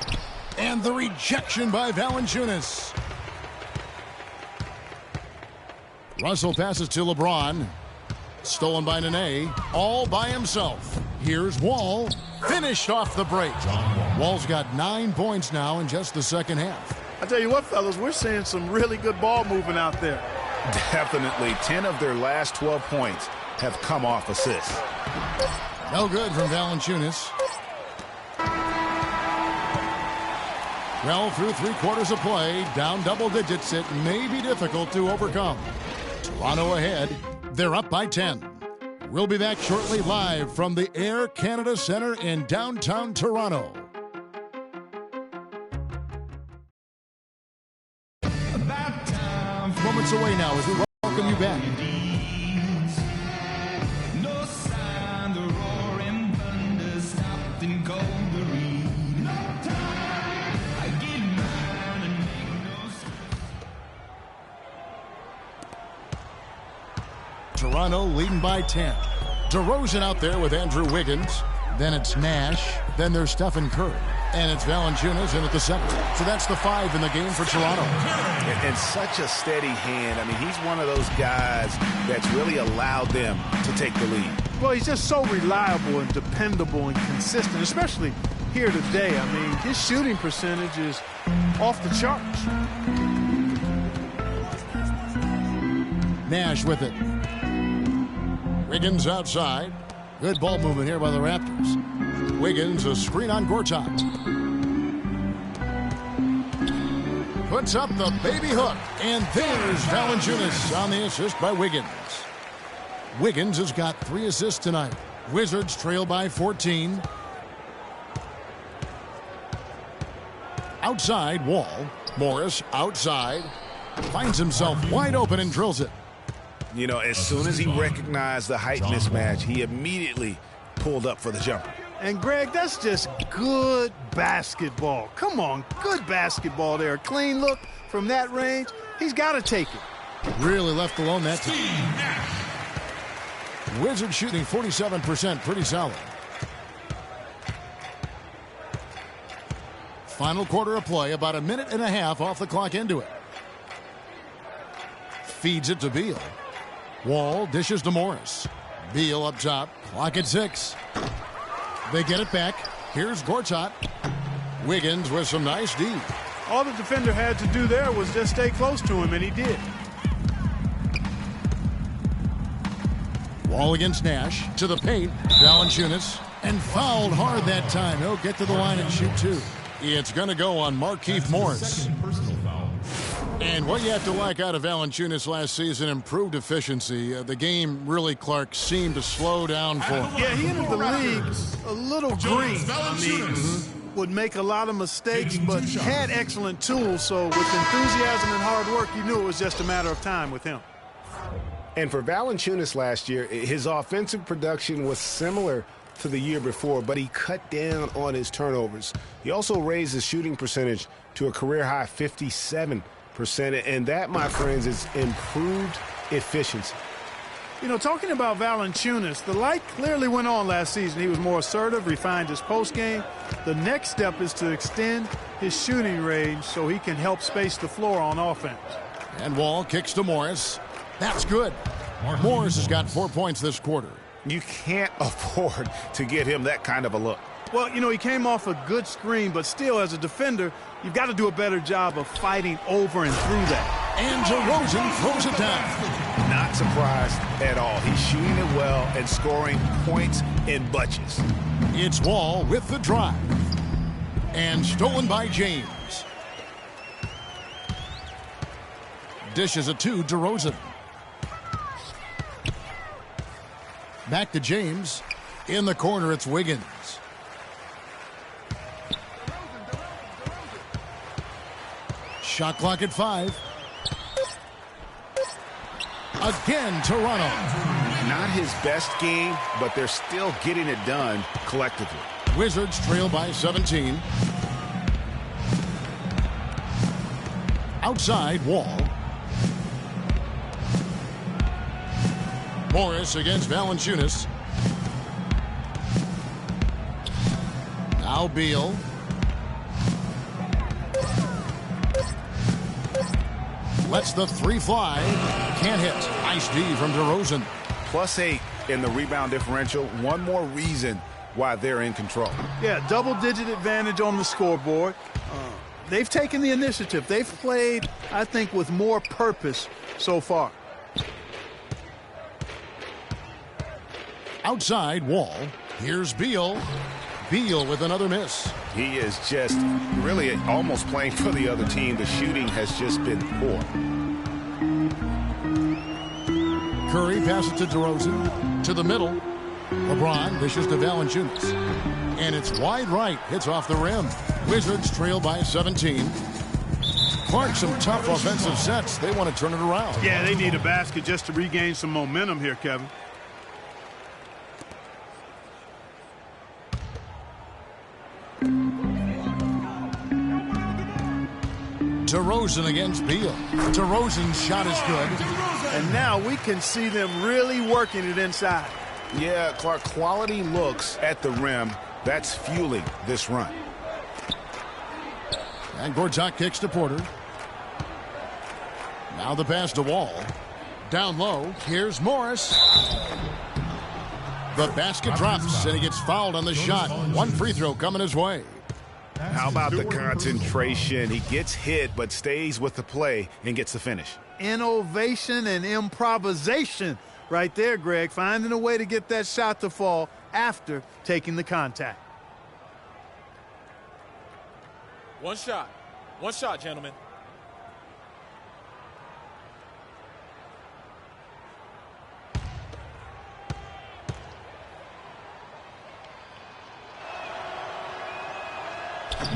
And the rejection by Valanciunas. Russell passes to LeBron. Stolen by Nene. All by himself. Here's Wall. Finished off the break. Wall's got 9 points now in just the second half. I tell you what, fellas, we're seeing some really good ball moving out there. Definitely. 10 of their last 12 points have come off assists. No good from Valanciunas. Well, through 3 quarters of play, down double digits, it may be difficult to overcome. Toronto ahead. They're up by 10. We'll be back shortly live from the Air Canada Centre in downtown Toronto. Moments away now as we welcome you back. Toronto leading by 10. DeRozan out there with Andrew Wiggins. Then it's Nash. Then there's Stephen Curry. And it's Valanciunas in at the center. So that's the 5 in the game for Toronto. And such a steady hand. I mean, he's one of those guys that's really allowed them to take the lead. Well, he's just so reliable and dependable and consistent, especially here today. I mean, his shooting percentage is off the charts. Nash with it. Wiggins outside. Good ball movement here by the Raptors. Wiggins, a screen on Gortat. Puts up the baby hook. And there's Valanciunas on the assist by Wiggins. Wiggins has got 3 assists tonight. Wizards trail by 14. Outside, Wall. Morris outside. Finds himself wide open and drills it. You know, as soon as he recognized the height mismatch, he immediately pulled up for the jumper. And, Greg, that's just good basketball. Come on, good basketball there. Clean look from that range. He's got to take it. Really left alone that time. Wizards shooting 47%, pretty solid. Final quarter of play, about 1.5 minutes off the clock into it. Feeds it to Beal. Wall dishes to Morris. Beal up top. Clock at 6. They get it back. Here's Gortat. Wiggins with some nice D. All the defender had to do there was just stay close to him, and he did. Wall against Nash. To the paint. Valanciunas. And fouled hard that time. He'll get to the line and shoot 2. It's going to go on Markieff Morris. And what you have to like out of Valanciunas last season, improved efficiency. The game really, Clark, seemed to slow down for him. Yeah, he entered the league a little green. I mean, would make a lot of mistakes, but had excellent tools. So with enthusiasm and hard work, you knew it was just a matter of time with him. And for Valanciunas last year, his offensive production was similar to the year before, but he cut down on his turnovers. He also raised his shooting percentage to a career-high 57%, and that, my friends, is improved efficiency. You know, talking about Valanciunas, the light clearly went on last season. He was more assertive, refined his post game. The next step is to extend his shooting range so he can help space the floor on offense. And Wall kicks to Morris. That's good. Morris has got 4 points this quarter. You can't afford to get him that kind of a look. Well, you know, he came off a good screen, but still, as a defender, you've got to do a better job of fighting over and through that. And DeRozan throws it down. Not surprised at all. He's shooting it well and scoring points in bunches. It's Wall with the drive. And stolen by James. Dishes it to DeRozan. Back to James. In the corner, it's Wiggins. Shot clock at 5. Again, Toronto. Not his best game, but they're still getting it done collectively. Wizards trail by 17. Outside, Wall. Morris against Valanciunas. Now Beal. Lets the three fly. Can't hit. Nice D from DeRozan. +8 in the rebound differential. One more reason why they're in control. Yeah, double-digit advantage on the scoreboard. They've taken the initiative. They've played, I think, with more purpose so far. Outside, Wall. Here's Beal. Beal with another miss. He is just really almost playing for the other team. The shooting has just been poor. Curry passes to DeRozan. To the middle. LeBron dishes to Valanciunas. And it's wide right. Hits off the rim. Wizards trail by 17. Clark, some tough offensive sets. They want to turn it around. Yeah, they need a basket just to regain some momentum here, Kevin. DeRozan against Beal. DeRozan's shot is good. And now we can see them really working it inside. Yeah, Clark, quality looks at the rim. That's fueling this run. And Gortat kicks to Porter. Now the pass to Wall. Down low. Here's Morris. The basket drops, and he gets fouled on the shot. One free throw coming his way. How about the concentration? He gets hit, but stays with the play and gets the finish. Innovation and improvisation right there, Greg. Finding a way to get that shot to fall after taking the contact. One shot, gentlemen.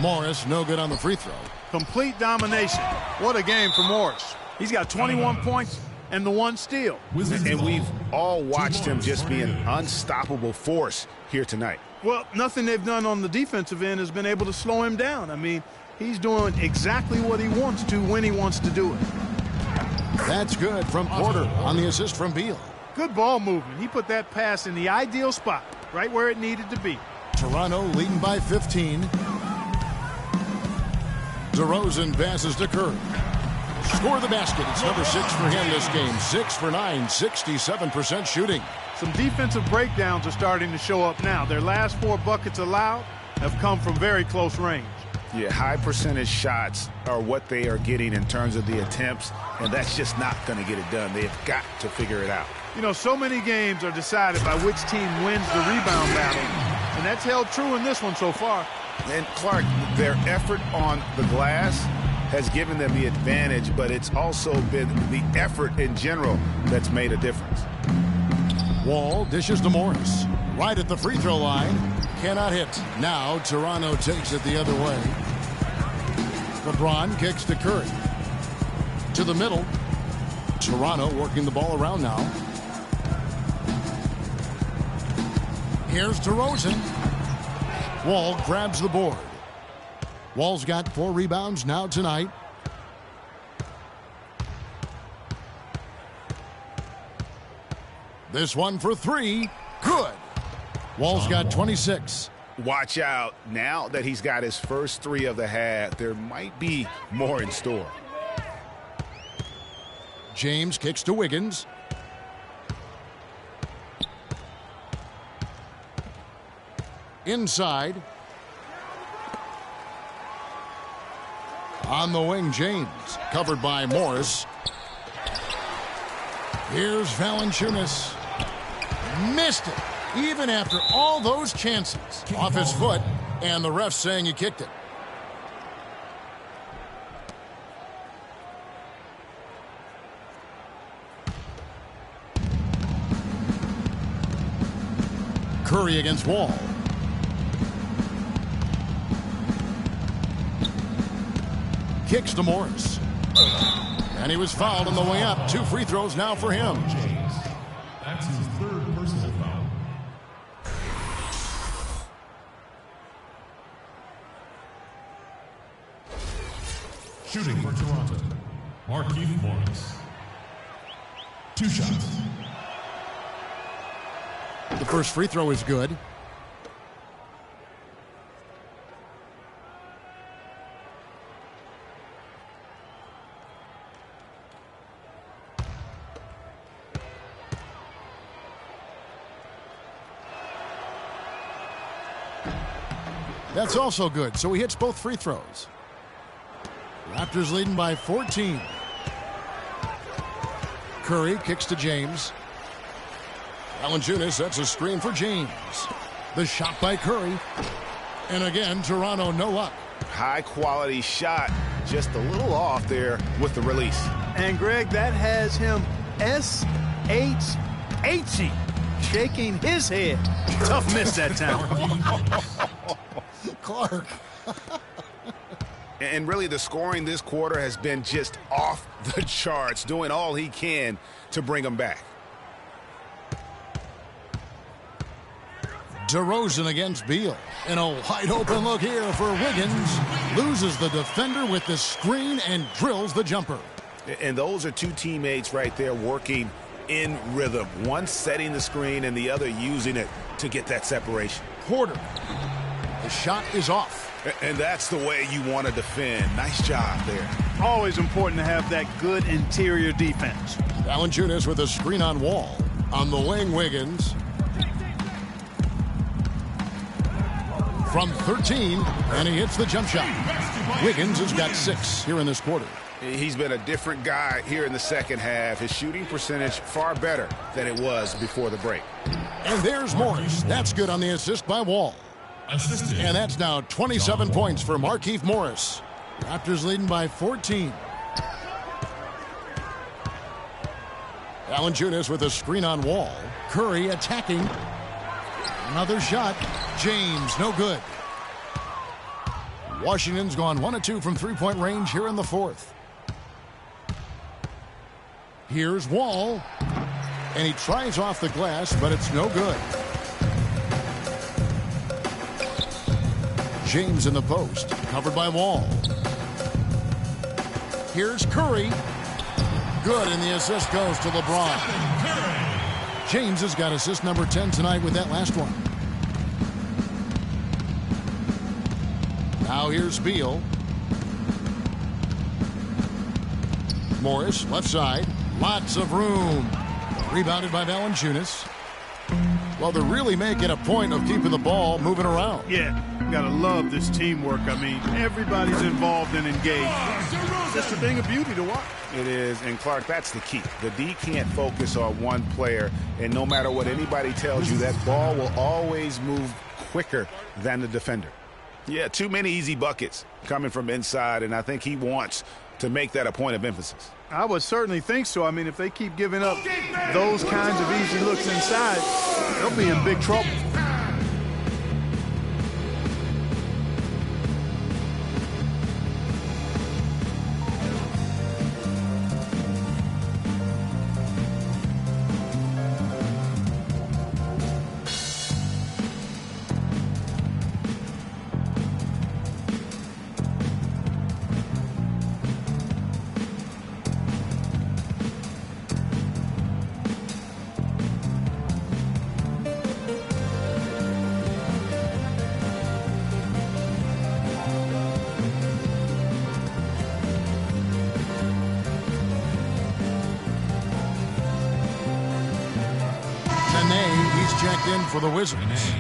Morris no good on the free throw. Complete domination. What a game for Morris. He's got 21 points and the one steal. And we've all watched him just be an unstoppable force here tonight. Well, nothing they've done on the defensive end has been able to slow him down. I mean, he's doing exactly what he wants to when he wants to do it. That's good from Porter on the assist from Beal. Good ball movement. He put that pass in the ideal spot, right where it needed to be. Toronto leading by 15. DeRozan passes to Curry. Score the basket. It's number 6 for him this game. 6 for 9, 67% shooting. Some defensive breakdowns are starting to show up now. Their last 4 buckets allowed have come from very close range. Yeah, high percentage shots are what they are getting in terms of the attempts, and that's just not going to get it done. They've got to figure it out. You know, so many games are decided by which team wins the rebound battle, and that's held true in this one so far. And Clark, their effort on the glass has given them the advantage, but it's also been the effort in general that's made a difference. Wall dishes to Morris. Right at the free throw line. Cannot hit. Now Toronto takes it the other way. LeBron kicks to Curry. To the middle. Toronto working the ball around now. Here's DeRozan. Wall grabs the board. Wall's got 4 rebounds now tonight. This one for three. Good. Wall's got 26. Watch out. Now that he's got his first three of the half, there might be more in store. James kicks to Wiggins. Inside. On the wing, James. Covered by Morris. Here's Valanciunas. Missed it. Even after all those chances. Off his foot, and the ref saying he kicked it. Curry against Wall. Kicks to Morris. And he was fouled on the way up. 2 free throws now for him. That's his third personal foul. Shooting for Toronto, Markieff Morris. 2 shots. The first free throw is good. That's also good, so he hits both free throws. Raptors leading by 14. Curry kicks to James. Valanciunas sets a screen for James. The shot by Curry. And again, Toronto no luck. High quality shot, just a little off there with the release. And Greg, that has him S-H-H-E, shaking his head. Tough miss that time. Clark. And really, the scoring this quarter has been just off the charts, doing all he can to bring them back. DeRozan against Beal. And a wide open look here for Wiggins. Loses the defender with the screen and drills the jumper. And those are two teammates right there working in rhythm. One setting the screen and the other using it to get that separation. Porter. The shot is off. And that's the way you want to defend. Nice job there. Always important to have that good interior defense. Valanciunas with a screen on Wall. On the wing, Wiggins. From 13, and he hits the jump shot. Wiggins has got 6 here in this quarter. He's been a different guy here in the second half. His shooting percentage far better than it was before the break. And there's Morris. That's good on the assist by Wall. Assisted. And that's now 27 points for Markieff Morris. Raptors leading by 14. Valanciunas with a screen on Wall. Curry attacking. Another shot. James, no good. Washington's gone 1 of 2 from three-point range here in the fourth. Here's Wall. And he tries off the glass, but it's no good. James in the post, covered by Wall. Here's Curry. Good, and the assist goes to LeBron. James has got assist number 10 tonight with that last one. Now here's Beal. Morris, left side. Lots of room. Rebounded by Valanciunas. Well, they're really making a point of keeping the ball moving around. Yeah, gotta love this teamwork. I mean, everybody's involved and engaged. Just a thing of beauty to watch. It is, and Clark, that's the key. The D can't focus on one player, and no matter what anybody tells you, that ball will always move quicker than the defender. Yeah, too many easy buckets coming from inside, and I think he wants to make that a point of emphasis. I would certainly think so. I mean, if they keep giving up those kinds of easy looks inside, they'll be in big trouble. checked in for the Wizards.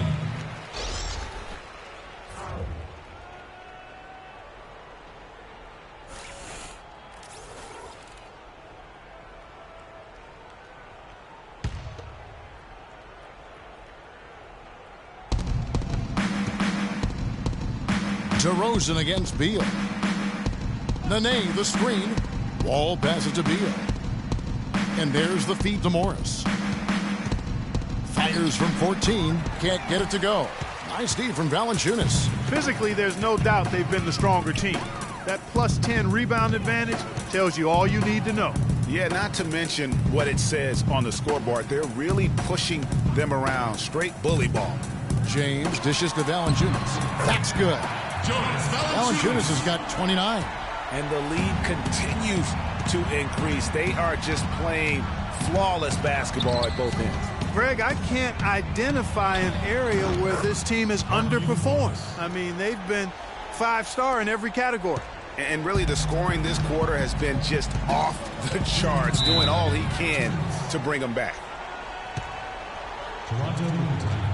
DeRozan against Beal. Nene, the screen. Wall passes to Beal. And there's the feed to Morris. Fires from 14. Can't get it to go. Nice D from Valanciunas. Physically, there's no doubt they've been the stronger team. That plus 10 rebound advantage tells you all you need to know. Yeah, not to mention what it says on the scoreboard. They're really pushing them around. Straight bully ball. James dishes to Valanciunas. That's good. Valanciunas has got 29. And the lead continues to increase. They are just playing flawless basketball at both ends. Greg, I can't identify an area where this team has underperformed. I mean, they've been 5-star in every category. And really, the scoring this quarter has been just off the charts, doing all he can to bring them back. Toronto overtime.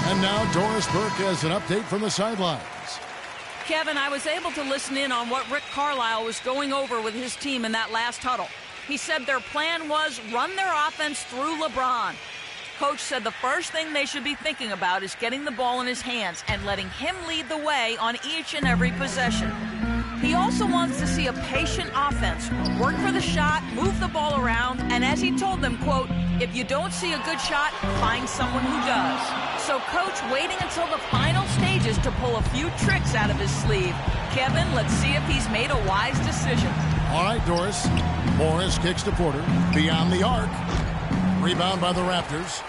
And now Doris Burke has an update from the sidelines. Kevin, I was able to listen in on what Rick Carlisle was going over with his team in that last huddle. He said their plan was run their offense through LeBron. Coach said the first thing they should be thinking about is getting the ball in his hands and letting him lead the way on each and every possession. He also wants to see a patient offense, work for the shot, move the ball around, and as he told them, quote, if you don't see a good shot, find someone who does. So Coach waiting until the final stages to pull a few tricks out of his sleeve. Kevin, let's see if he's made a wise decision. All right, Doris. Morris kicks to Porter. Beyond the arc. Rebound by the Raptors.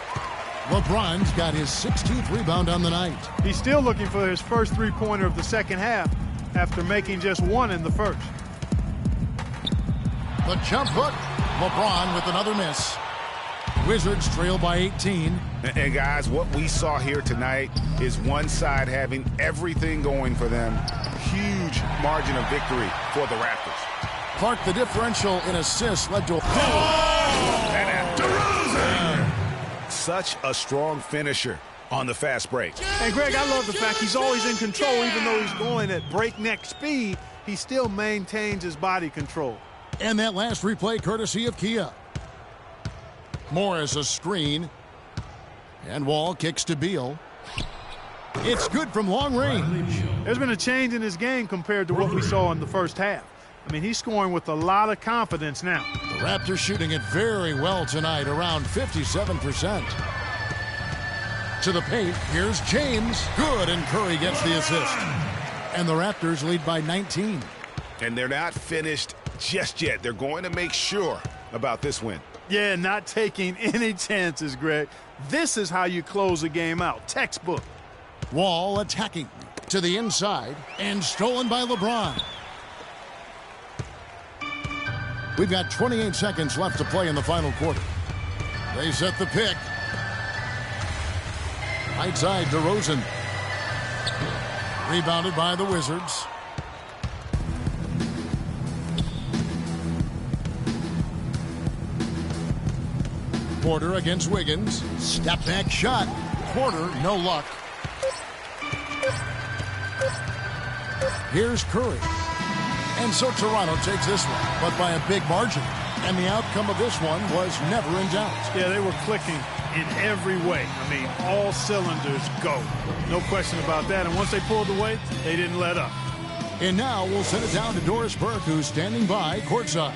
LeBron's got his 16th rebound on the night. He's still looking for his first three-pointer of the second half after making just one in the first. The jump hook. LeBron with another miss. Wizards trail by 18. And guys, what we saw here tonight is one side having everything going for them. Huge margin of victory for the Raptors. Clark, the differential in assists led to a... Such a strong finisher on the fast break. And Greg, I love the fact he's always in control. Even though he's going at breakneck speed, he still maintains his body control. And that last replay courtesy of Kia. Morris a screen. And Wall kicks to Beal. It's good from long range. There's been a change in his game compared to what we saw in the first half. I mean, he's scoring with a lot of confidence now. The Raptors shooting it very well tonight, around 57%. To the paint, here's James. Good, and Curry gets the assist. And the Raptors lead by 19. And they're not finished just yet. They're going to make sure about this win. Yeah, not taking any chances, Greg. This is how you close a game out. Textbook. Wall attacking to the inside and stolen by LeBron. We've got 28 seconds left to play in the final quarter. They set the pick. Right side, DeRozan. Rebounded by the Wizards. Porter against Wiggins. Step back shot. Porter, no luck. Here's Curry. And so Toronto takes this one, but by a big margin. And the outcome of this one was never in doubt. Yeah, they were clicking in every way. I mean, all cylinders go. No question about that. And once they pulled away, they didn't let up. And now we'll send it down to Doris Burke, who's standing by courtside.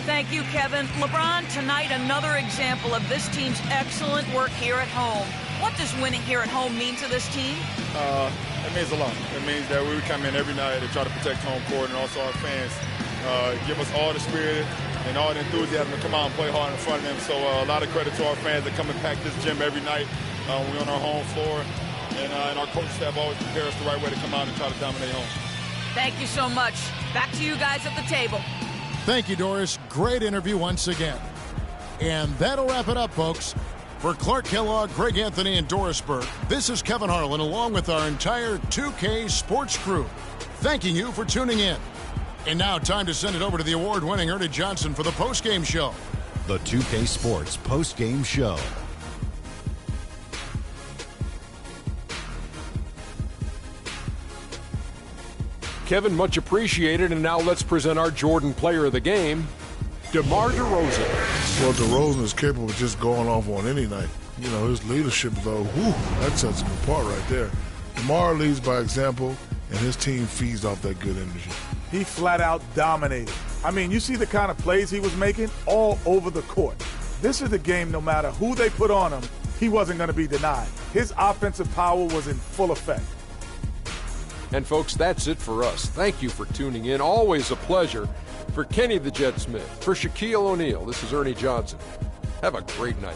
Thank you, Kevin. LeBron, tonight another example of this team's excellent work here at home. What does winning here at home mean to this team? It means a lot. It means that we come in every night to try to protect home court, and also our fans give us all the spirit and all the enthusiasm to come out and play hard in front of them. So a lot of credit to our fans that come and pack this gym every night when we're on our home floor. And our coaching staff always prepare us the right way to come out and try to dominate home. Thank you so much. Back to you guys at the table. Thank you, Doris. Great interview once again. And that'll wrap it up, folks. For Clark Kellogg, Greg Anthony, and Doris Burke, this is Kevin Harlan along with our entire 2K Sports crew, thanking you for tuning in. And now time to send it over to the award-winning Ernie Johnson for the post-game show. The 2K Sports post-game show. Kevin, much appreciated. And now let's present our Jordan player of the game, DeMar DeRozan. Well, DeRozan is capable of just going off on any night. You know, his leadership, though, that sets him apart right there. DeMar leads by example, and his team feeds off that good energy. He flat out dominated. I mean, you see the kind of plays he was making all over the court. This is the game, no matter who they put on him, he wasn't going to be denied. His offensive power was in full effect. And folks, that's it for us. Thank you for tuning in. Always a pleasure. For Kenny the Jet Smith, for Shaquille O'Neal, this is Ernie Johnson. Have a great night.